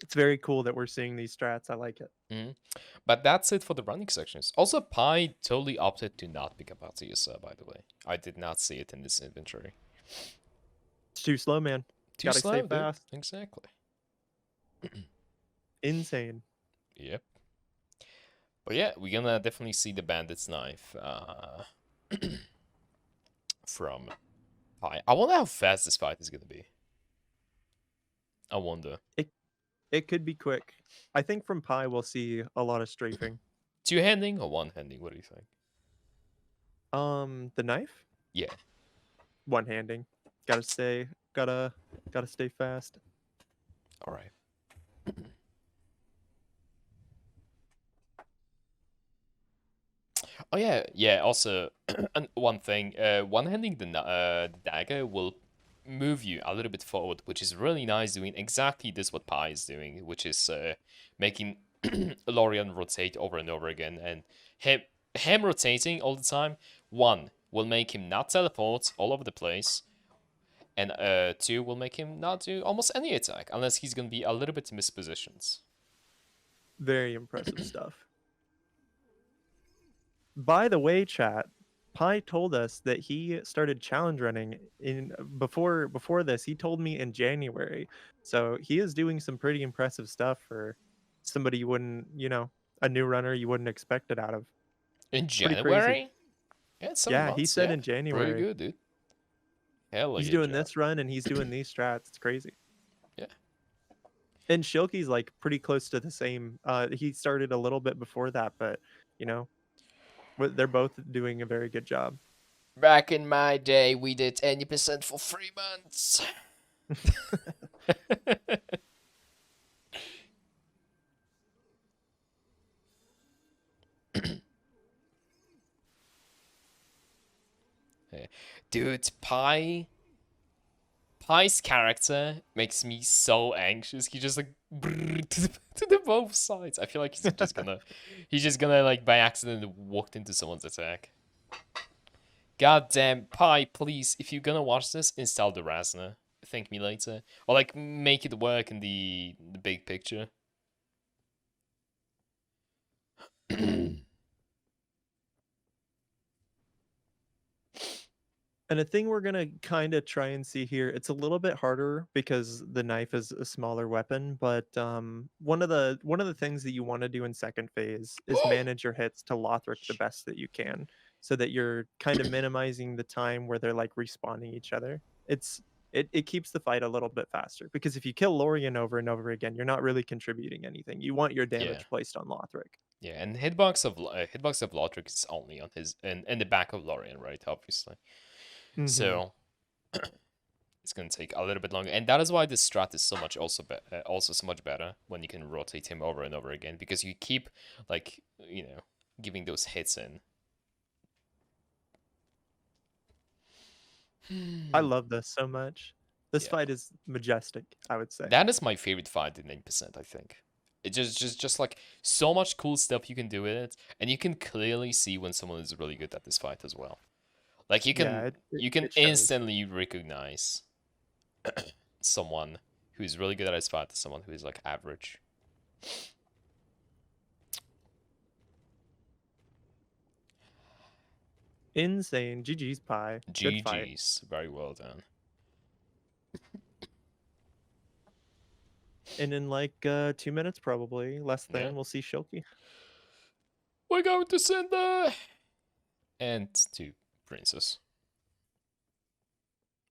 it's very cool that we're seeing these strats. I like it. Mm-hmm. But that's it for the running sections. Also, Pi totally opted to not pick up Artiosa, by the way. I did not see it in this inventory. It's too slow, man. Gotta stay fast. Exactly. Insane. Yep. But yeah, we're gonna definitely see the Bandit's Knife from Pi. I wonder how fast this fight is gonna be. I wonder. It could be quick. I think from Pi we'll see a lot of strafing. Two-handing or one-handing? What do you think? The knife? Yeah. One-handing. Gotta stay fast. All right. Oh yeah. Also, one thing. One-handing the dagger will move you a little bit forward, which is really nice. Doing exactly this what Pi is doing, which is making Lorian rotate over and over again, and him rotating all the time. One will make him not teleport all over the place, and two will make him not do almost any attack unless he's gonna be a little bit mispositions. Very impressive stuff. By the way, chat, Pi told us that he started challenge running before this. He told me in January, so he is doing some pretty impressive stuff for somebody you wouldn't, a new runner you wouldn't expect it out of. In January? Yeah, he said in January. Pretty good, dude. Hell he's doing this run and he's doing these strats. It's crazy. And Shilkey's like pretty close to the same. He started a little bit before that, but you know, they're both doing a very good job. Back in my day, we did 80% for 3 months. Dude, Pie's character makes me so anxious. He just like to the both sides. I feel like he's just gonna like by accident walked into someone's attack. God damn, Pie, please, if you're gonna watch this, install the Rasna. Thank me later. Or like make it work in the big picture. And a thing we're gonna kind of try and see here, it's a little bit harder because the knife is a smaller weapon, but one of the things that you want to do in second phase is manage your hits to Lothric the best that you can, so that you're kind of minimizing the time where they're like respawning each other. It keeps the fight a little bit faster because if you kill Lorien over and over again, you're not really contributing anything. You want your Yeah. damage placed on Lothric. Yeah, and hitbox of Lothric is only on his in the back of Lorien, right? Obviously. Mm-hmm. So it's gonna take a little bit longer, and that is why this strat is so much also so much better when you can rotate him over and over again because you keep like giving those hits in. I love this so much. This Yeah, fight is majestic, I would say. that is my favorite fight in 8%. I think it just like so much cool stuff you can do with it, and you can clearly see when someone is really good at this fight as well. Like you Yeah, can you can it shows. instantly recognize someone who's really good at his fight to someone who is like average. Insane. GG's pie. Good fight. GG's, very well done. And in like 2 minutes, probably less Yeah, than, we'll see Shilkey. we're going to Cinder and to Princess.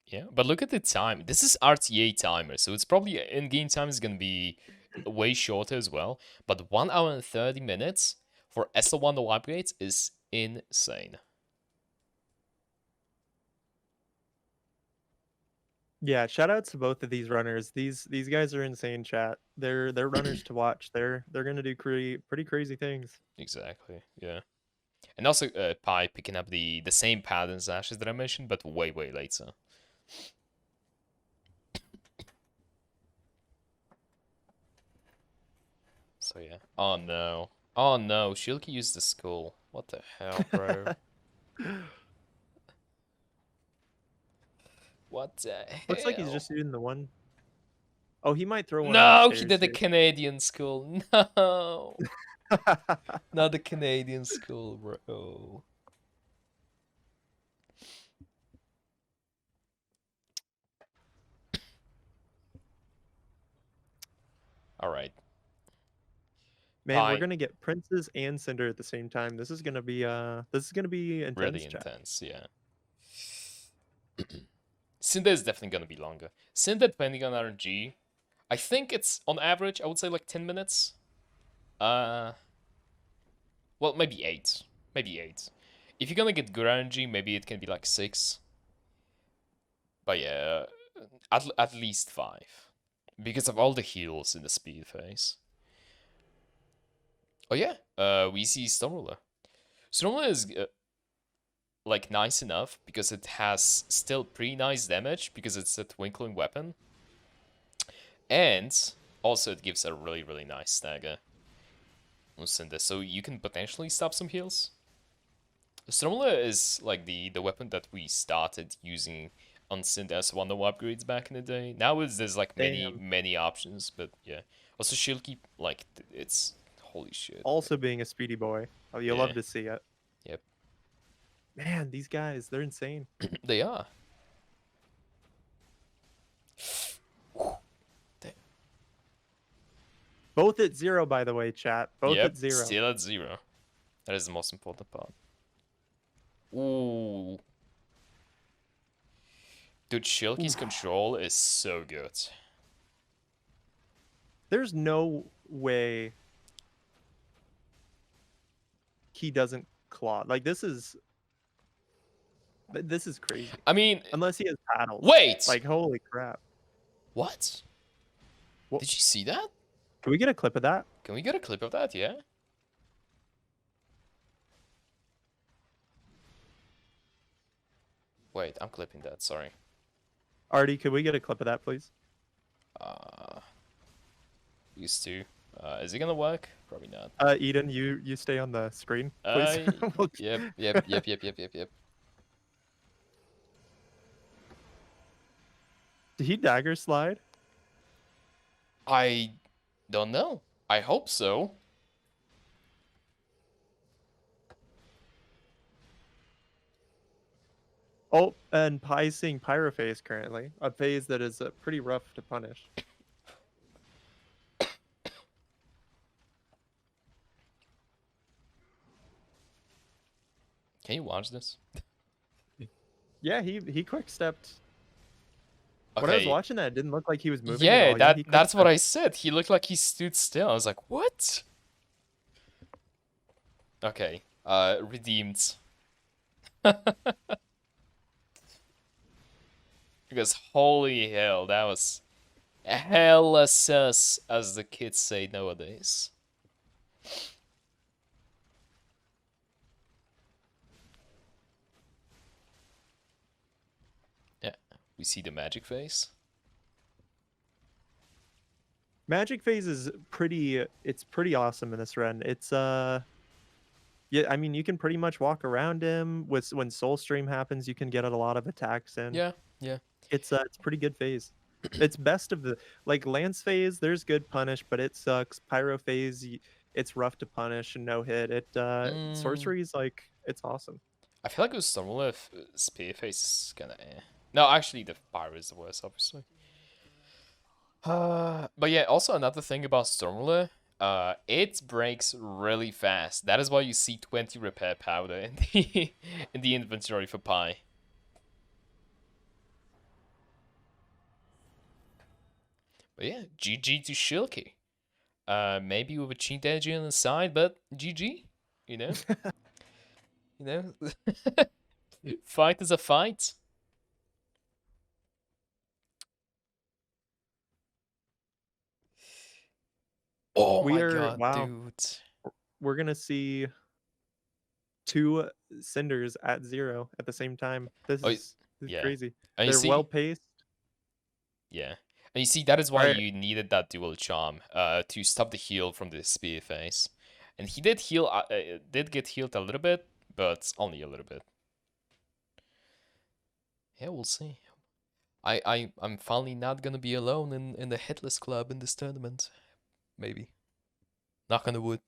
Yeah, but look at the time. This is RTA timer, so it's probably in-game time is gonna be way shorter as well. But 1 hour and 30 minutes for SL1 No Upgrades is insane. Yeah, shout outs to both of these runners. These guys are insane, chat. They're runners to watch. They're gonna do pretty crazy things. Exactly. Yeah. And also Pi picking up the same patterns ashes that I mentioned, but way later. So yeah. Oh no. Oh no. Shilkey used the skull. What the hell, bro? What the Looks like he's hell? just shooting the one. Oh, he might throw one on the No, he stairs did the here. Canadian skull. No. Not the Canadian skull, bro. Alright. Man, we're Pi. gonna get Princes and Cinder at the same time. This is gonna be Really intense, chat. intense, yeah. Cinder is definitely gonna be longer. Cinder, depending on RNG, I think it's on average, I would say like 10 minutes. Well, maybe 8. Maybe 8. If you're gonna get good RNG, maybe it can be like 6. But yeah, at least 5. Because of all the heals in the speed phase. Oh yeah, we see Stormruler. Stormruler is like nice enough because it has still pretty nice damage because it's a twinkling weapon. And also it gives a really nice stagger on Cinder, so you can potentially stop some heals. Stormruler is like the weapon that we started using on Cinder as one of upgrades back in the day. Now there's like Damn. many options, but yeah. Also Shilkey, like it's holy shit. Also being a speedy boy. Oh, you'll Yeah. love to see it. Yep. Man, these guys, they're insane. They are. Both at 0, by the way, chat. Both Yep, at 0. still at 0. That is the most important part. Ooh. Dude, Shilkey's Oof. control is so good. There's no way he doesn't claw. Like this is crazy. I mean, Unless he has paddles. wait! Like holy crap. What? What? Did you see that? Can we get a clip of that? Can we get a clip of that? Yeah? Wait, I'm clipping that, sorry. Artie, could we get a clip of that, please? Used to. Is it gonna work? Probably not. Eden, you stay on the screen, please. Yep. Did he dagger slide? I don't know. I hope so. Oh, and Pie's seeing Pyrophase currently. A phase that is pretty rough to punish. Can you watch this? Yeah, he quick stepped. Okay. When I was watching that, it didn't look like he was moving. Yeah, at all. that's what I said. He looked like he stood still. I was like, what? Okay. Redeemed. Because holy hell, that was hella sus, as the kids say nowadays. Yeah, we see the magic face. Magic phase is pretty. It's pretty awesome in this run. It's yeah, I mean you can pretty much walk around him. With when Soul Stream happens, you can get a lot of attacks in. Yeah. It's pretty good phase. It's best of the like Lance phase. There's good punish, but it sucks. Pyro phase, it's rough to punish and no hit. It sorcery's like it's awesome. I feel like with Stormwolf, Spear face is kinda eh. No, actually the fire is the worst, obviously. But yeah, also another thing about Stormwolf, it breaks really fast. That is why you see 20 repair powder in the inventory for Pie. But yeah, GG to Shilkey. Maybe with a cheat edge on the side, but GG, you know? You know? Fight is a fight. Oh my god, wow. dude. We're gonna see 2 cinders at 0 at the same time. This is yeah. crazy. And They're well paced. Yeah. And you see, that is why Right. you needed that dual charm, to stop the heal from the spear phase. And he did heal, did get healed a little bit, but only a little bit. Yeah, we'll see. I'm finally not gonna be alone in the Hitless Club in this tournament. Maybe. Knock on the wood.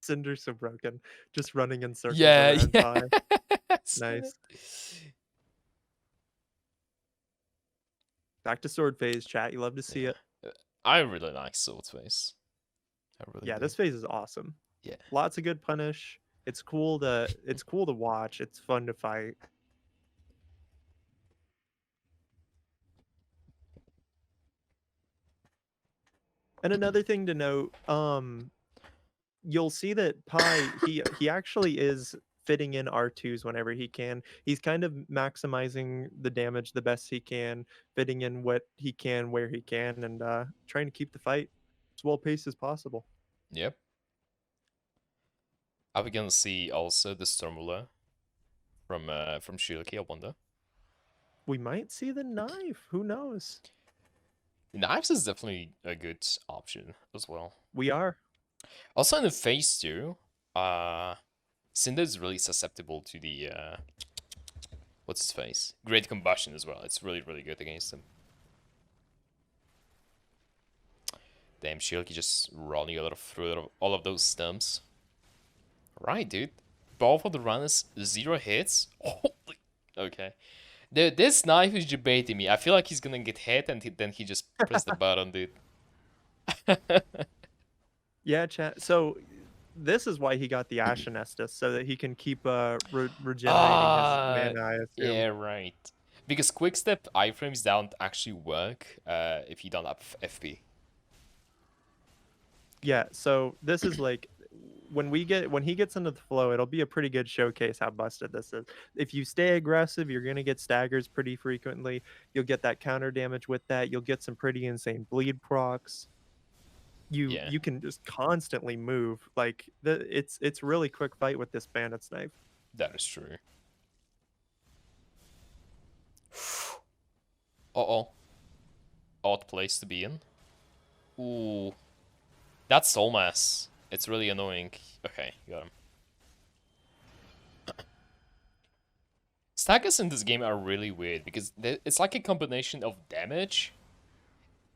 Cinder's so broken. Just running in circles Yeah, around yeah. Pie. Nice. Back to sword phase, chat. You love to see it. I really like sword phase. I really do. This phase is awesome. Yeah. Lots of good punish. It's cool to watch. It's fun to fight. And another thing to note, you'll see that Pie he actually is fitting in R2s whenever he can. He's kind of maximizing the damage the best he can, fitting in what he can where he can, and trying to keep the fight as well paced as possible. Yep. Are we gonna see also the Stormwolf from Shilkey, I wonder? We might see the knife. Who knows? Knives is definitely a good option as well. We are. Also in the phase 2, Cinder is really susceptible to the what's his face? Great Combustion as well. It's really, really good against him. Damn, Shilkey just rolling through all of those stumps. Right, dude. Both of the runners, 0 hits. Holy. Okay. This knife is debating me. I feel like he's gonna get hit and then he just pressed the button, dude. Yeah, chat. So this is why he got the Ashen Estus, so that he can keep regenerating his Ah, mana, I assume. yeah, right. Because quickstep iframes don't actually work if you don't have FP. Yeah, so this is like when he gets into the flow, it'll be a pretty good showcase how busted this is. If you stay aggressive, you're gonna get staggers pretty frequently. You'll get that counter damage with that. You'll get some pretty insane bleed procs. Yeah, You can just constantly move. Like it's really quick fight with this bandit's knife. that is true. Uh-oh. Odd place to be in. Ooh. That's soul mass. It's really annoying. Okay, got him. Staggers in this game are really weird because it's like a combination of damage,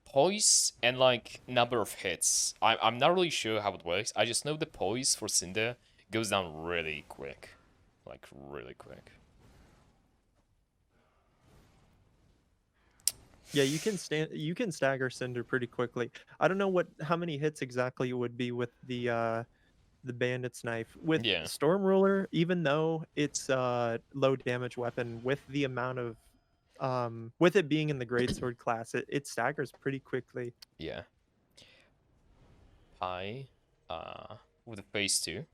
poise, and like number of hits. I'm not really sure how it works. I just know the poise for Cinder goes down really quick. Like really quick. Yeah, you can stagger Cinder pretty quickly. I don't know how many hits exactly it would be with the bandit's knife. With Yeah. Storm Ruler, even though it's a low damage weapon, with the amount of with it being in the greatsword class, it staggers pretty quickly. Yeah. Pie with a phase 2.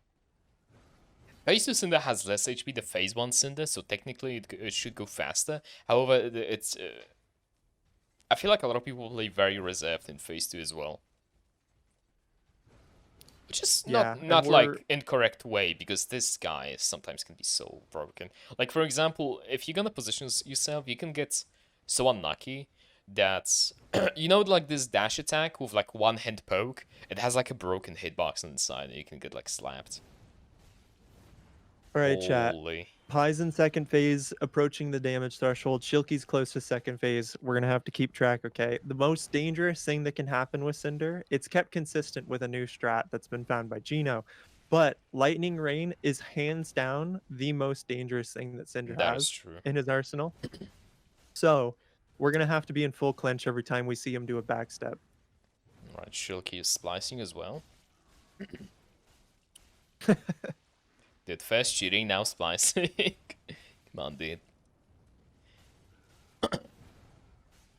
Phase 2 Cinder has less HP than phase 1 Cinder, so technically it should go faster. However, it's I feel like a lot of people play very reserved in phase 2 as well. Which is Yeah, not like incorrect way, because this guy sometimes can be so broken. Like for example, if you're gonna position yourself, you can get so unlucky that you know, like this dash attack with like one hand poke, it has like a broken hitbox on the side and you can get like slapped. All right, chat. Holy. Pie's in second phase, approaching the damage threshold. Shilkey's close to second phase. We're gonna have to keep track, okay? The most dangerous thing that can happen with Cinder, it's kept consistent with a new strat that's been found by Gino. But Lightning Rain is hands down the most dangerous thing that Cinder That is has true. in his arsenal. So we're gonna have to be in full clench every time we see him do a backstep. Alright, Shilkey is splicing as well. Did first cheating, now splicing. Come on, dude. But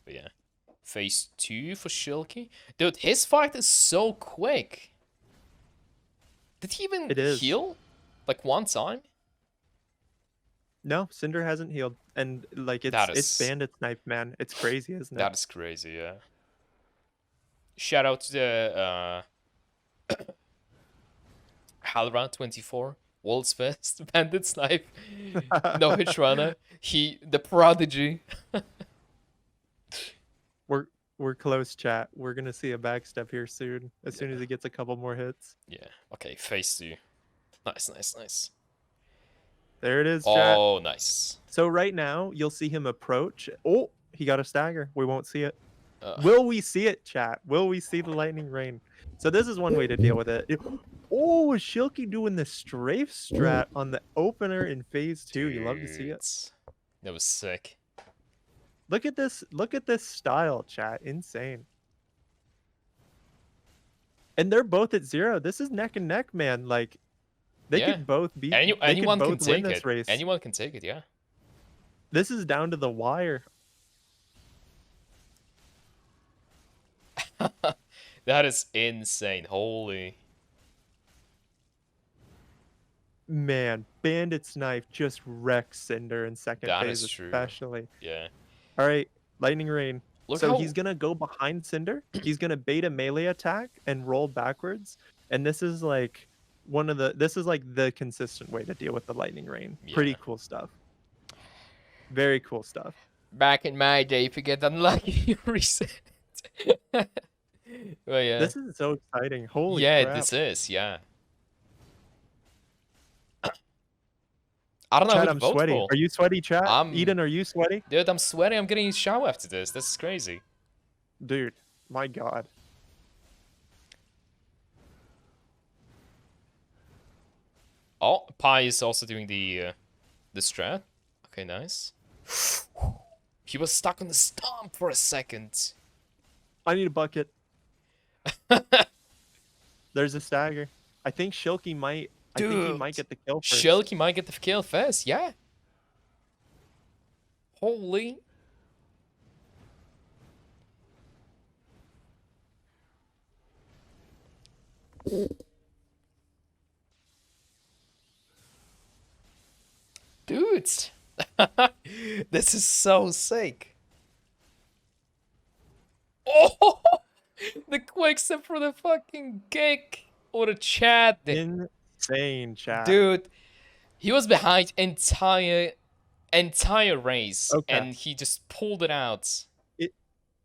yeah. Phase 2 for Shilkey. Dude, his fight is so quick. Did he even heal? Like one time? No, Cinder hasn't healed. And like it's bandit snipe, man. It's crazy, isn't it? That is crazy, yeah. Shout out to the Halra 24. World's best bandit snipe. No hitch runner. The prodigy. We're close, chat. We're gonna see a backstep here soon. As soon as he gets a couple more hits. Yeah. Okay, phase 2. Nice, nice, nice. There it is, chat. Oh, nice. So right now you'll see him approach. Oh, he got a stagger. We won't see it. Will we see it, chat? Will we see the lightning rain? So this is one way to deal with it. Oh, Shilkey doing the strafe strat on the opener in phase 2. You love to see it. That was sick. Look at this. Look at this style, chat. Insane. And they're both at 0. This is neck and neck, man. Like they could both beat. Anyone can take this it. race. Anyone can take it. Yeah. This is down to the wire. That is insane. Holy. Man, Bandit's knife just wrecks Cinder in second phase, especially. Yeah. All right, Lightning Rain. Look so how... he's gonna go behind Cinder. He's gonna bait a melee attack and roll backwards. And this is like the consistent way to deal with the Lightning Rain. Yeah. Pretty cool stuff. Very cool stuff. Back in my day, if you get unlucky, reset. Well, yeah. This is so exciting. Holy crap. This is, yeah. I don't know Chat, who I'm sweaty. for. Are you sweaty, chat? Eden, are you sweaty? Dude, I'm sweaty. I'm getting a shower after this. This is crazy. Dude, my god. Oh, Pi is also doing the strat. Okay, nice. He was stuck on the stomp for a second. I need a bucket. There's a stagger. I think Shilkey might. I think he might get the kill first. Shilkey might get the kill first. Yeah. Holy. Dudes. This is so sick. Oh, the quick step for the fucking kick. What a chat. Insane chat. Dude, he was behind entire race, Okay. and he just pulled it out.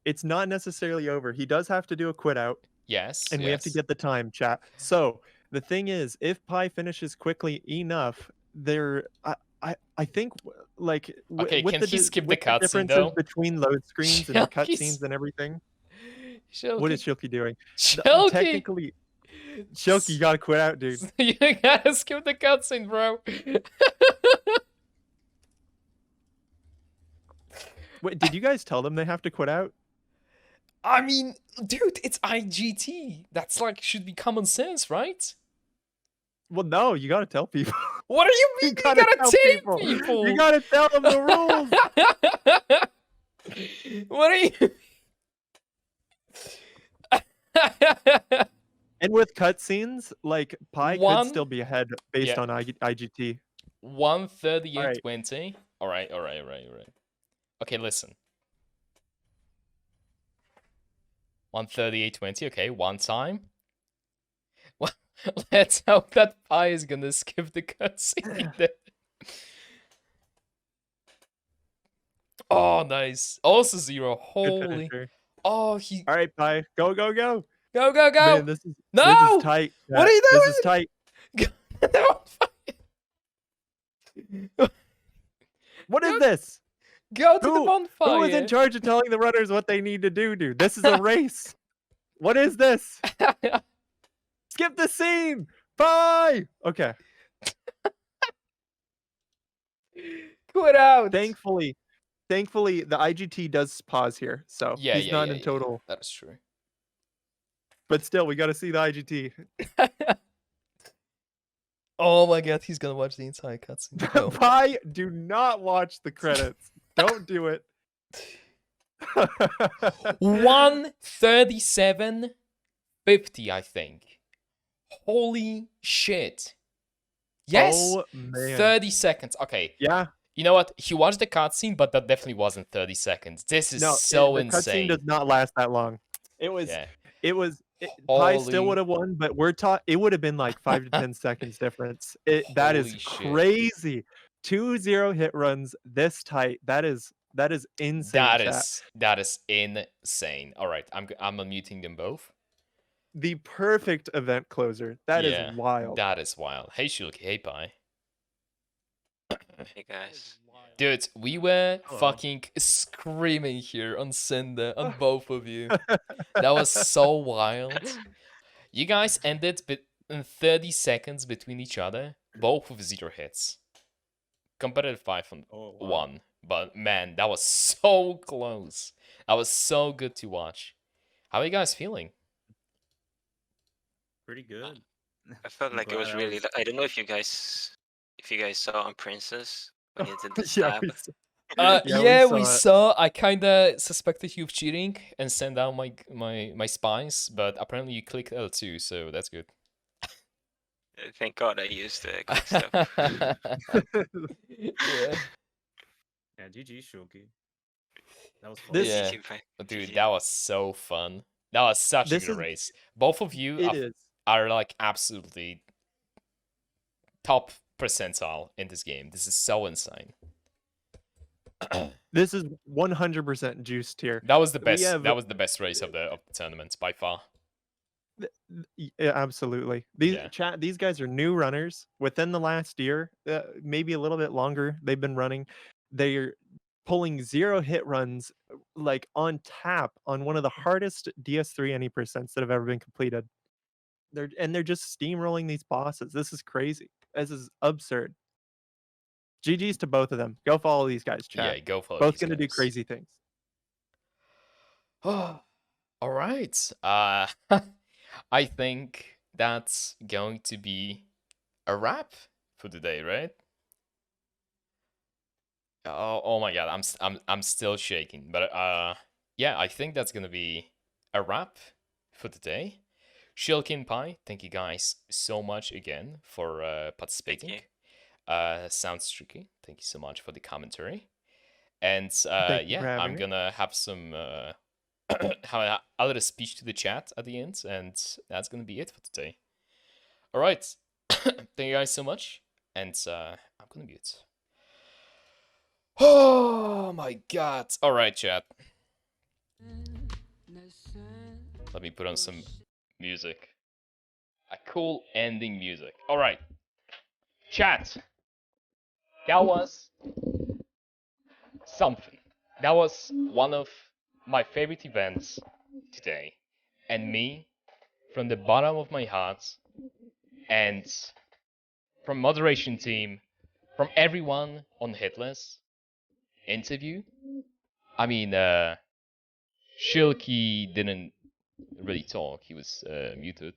It's not necessarily over. He does have to do a quit out. Yes. And we have to get the time, chat. So the thing is, if Pi finishes quickly enough, I think like Okay, with can the he skip the cutscene differences though? between load screens and the Shilkey's- cutscenes and everything. Shilkey. What is Shilkey doing? Shilkey. Technically, Shilkey, you gotta quit out, dude. You gotta skip the cutscene, bro. Wait, did you guys tell them they have to quit out? I mean, dude, it's IGT. That's like should be common sense, right? Well, no, you gotta tell people. What do you mean? You gotta tell tell people. You gotta tell them the rules. What are you? And with cutscenes, like Pi could still be ahead based on IGT. 1:38:20. All right. Okay, listen. 1:38:20. Okay, one time. Well, let's hope that Pi is gonna skip the cutscene. Oh, nice. Also 0. Holy. Oh, he. All right, Pi, go. Go. Man, this is tight. What are you doing? This is tight. What is this? Go to the bonfire. Who is in charge of telling the runners what they need to do, dude? This is a race. What is this? Skip the scene. Bye. Okay. Quit out. Thankfully, the IGT does pause here, so he's not in total. That is true. But still, we got to see the IGT. Oh my god, he's gonna watch the entire cutscene. No. Pi, do not watch the credits. Don't do it. 1:37:50, I think. Holy shit. Yes. Oh, man. 30 seconds. Okay. Yeah. You know what? He watched the cutscene, but that definitely wasn't 30 seconds. This is so the insane. Cutscene does not last that long. Pi still would have won, but it would have been like 5 to 10 seconds difference. That is crazy. 2-0 hit runs this tight. That is insane. That is insane. All right, I'm unmuting them both. The perfect event closer. That is wild. That is wild. Hey Shilkey, hey Pi. Hey guys. Dude, we were fucking screaming here on Cinder, on both of you. That was so wild. You guys ended in 30 seconds between each other, both with 0 hits. CompetitivePie won, but man, that was so close. That was so good to watch. How are you guys feeling? Pretty good. I felt like it was really. I don't know if you guys saw on Princess when you did the stab. We saw. I kinda suspected you of cheating and sent down my spies, but apparently you clicked L2, so that's good. Thank God I used the quick step. Yeah, GG Shilkey. That was fun. Dude, that was so fun. That was such a good race. Both of you are like absolutely top percentile in this game. This is so insane. This is 100% juiced here. That was the best. That was the best race of the tournament by far. Yeah, absolutely. These guys are new runners within the last year, maybe a little bit longer. They've been running. They're pulling 0 hit runs like on tap on one of the hardest DS3 any percents that have ever been completed. They're just steamrolling these bosses. This is crazy. This is absurd. GG's to both of them. Go follow these guys, chat. Yeah, go follow. Both gonna do crazy things. All right. I think that's going to be a wrap for today, right? Oh my god, I'm still shaking. But yeah, I think that's gonna be a wrap for today. Shilkey and Pie, thank you guys so much again for participating. you. SoundsTricky, thank you so much for the commentary. And Thank you for yeah, having I'm me. gonna have some have a little speech to the chat at the end, and that's gonna be it for today. All right, thank you guys so much, and I'm gonna mute. Oh my god! All right, chat. Let me put on some music. A cool ending music. All right, chat. That was something. That was one of my favorite events today, and me, from the bottom of my heart, and from moderation team, from everyone on Hitless interview. I mean, Shilkey didn't really talk. He was muted.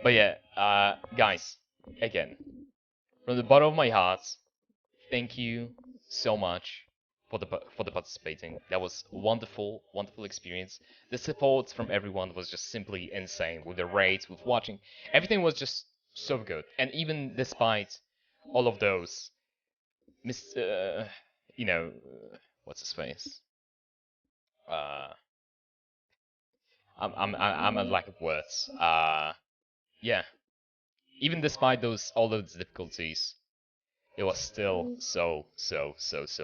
But yeah, guys, again, from the bottom of my heart, thank you so much for the participating. That was wonderful, wonderful experience. The support from everyone was just simply insane. With the raids, with watching, everything was just so good. And even despite all of those, you know, what's his face? I'm a lack of words. Yeah. Even despite all those difficulties, it was still so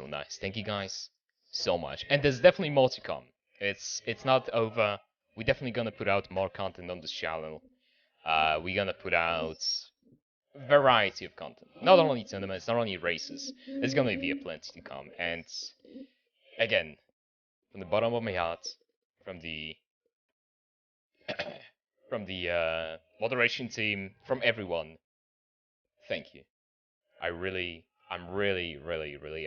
nice. Thank you guys so much. And there's definitely more to come. It's not over. We're definitely gonna put out more content on this channel. We're gonna put out variety of content. Not only tournaments, not only races. There's gonna be a plenty to come. And again, from the bottom of my heart, from the from the moderation team, from everyone, thank you. I'm really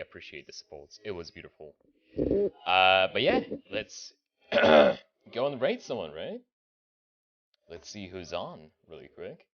appreciate the support. It was beautiful. But yeah, let's go and raid someone, right? Let's see who's on really quick.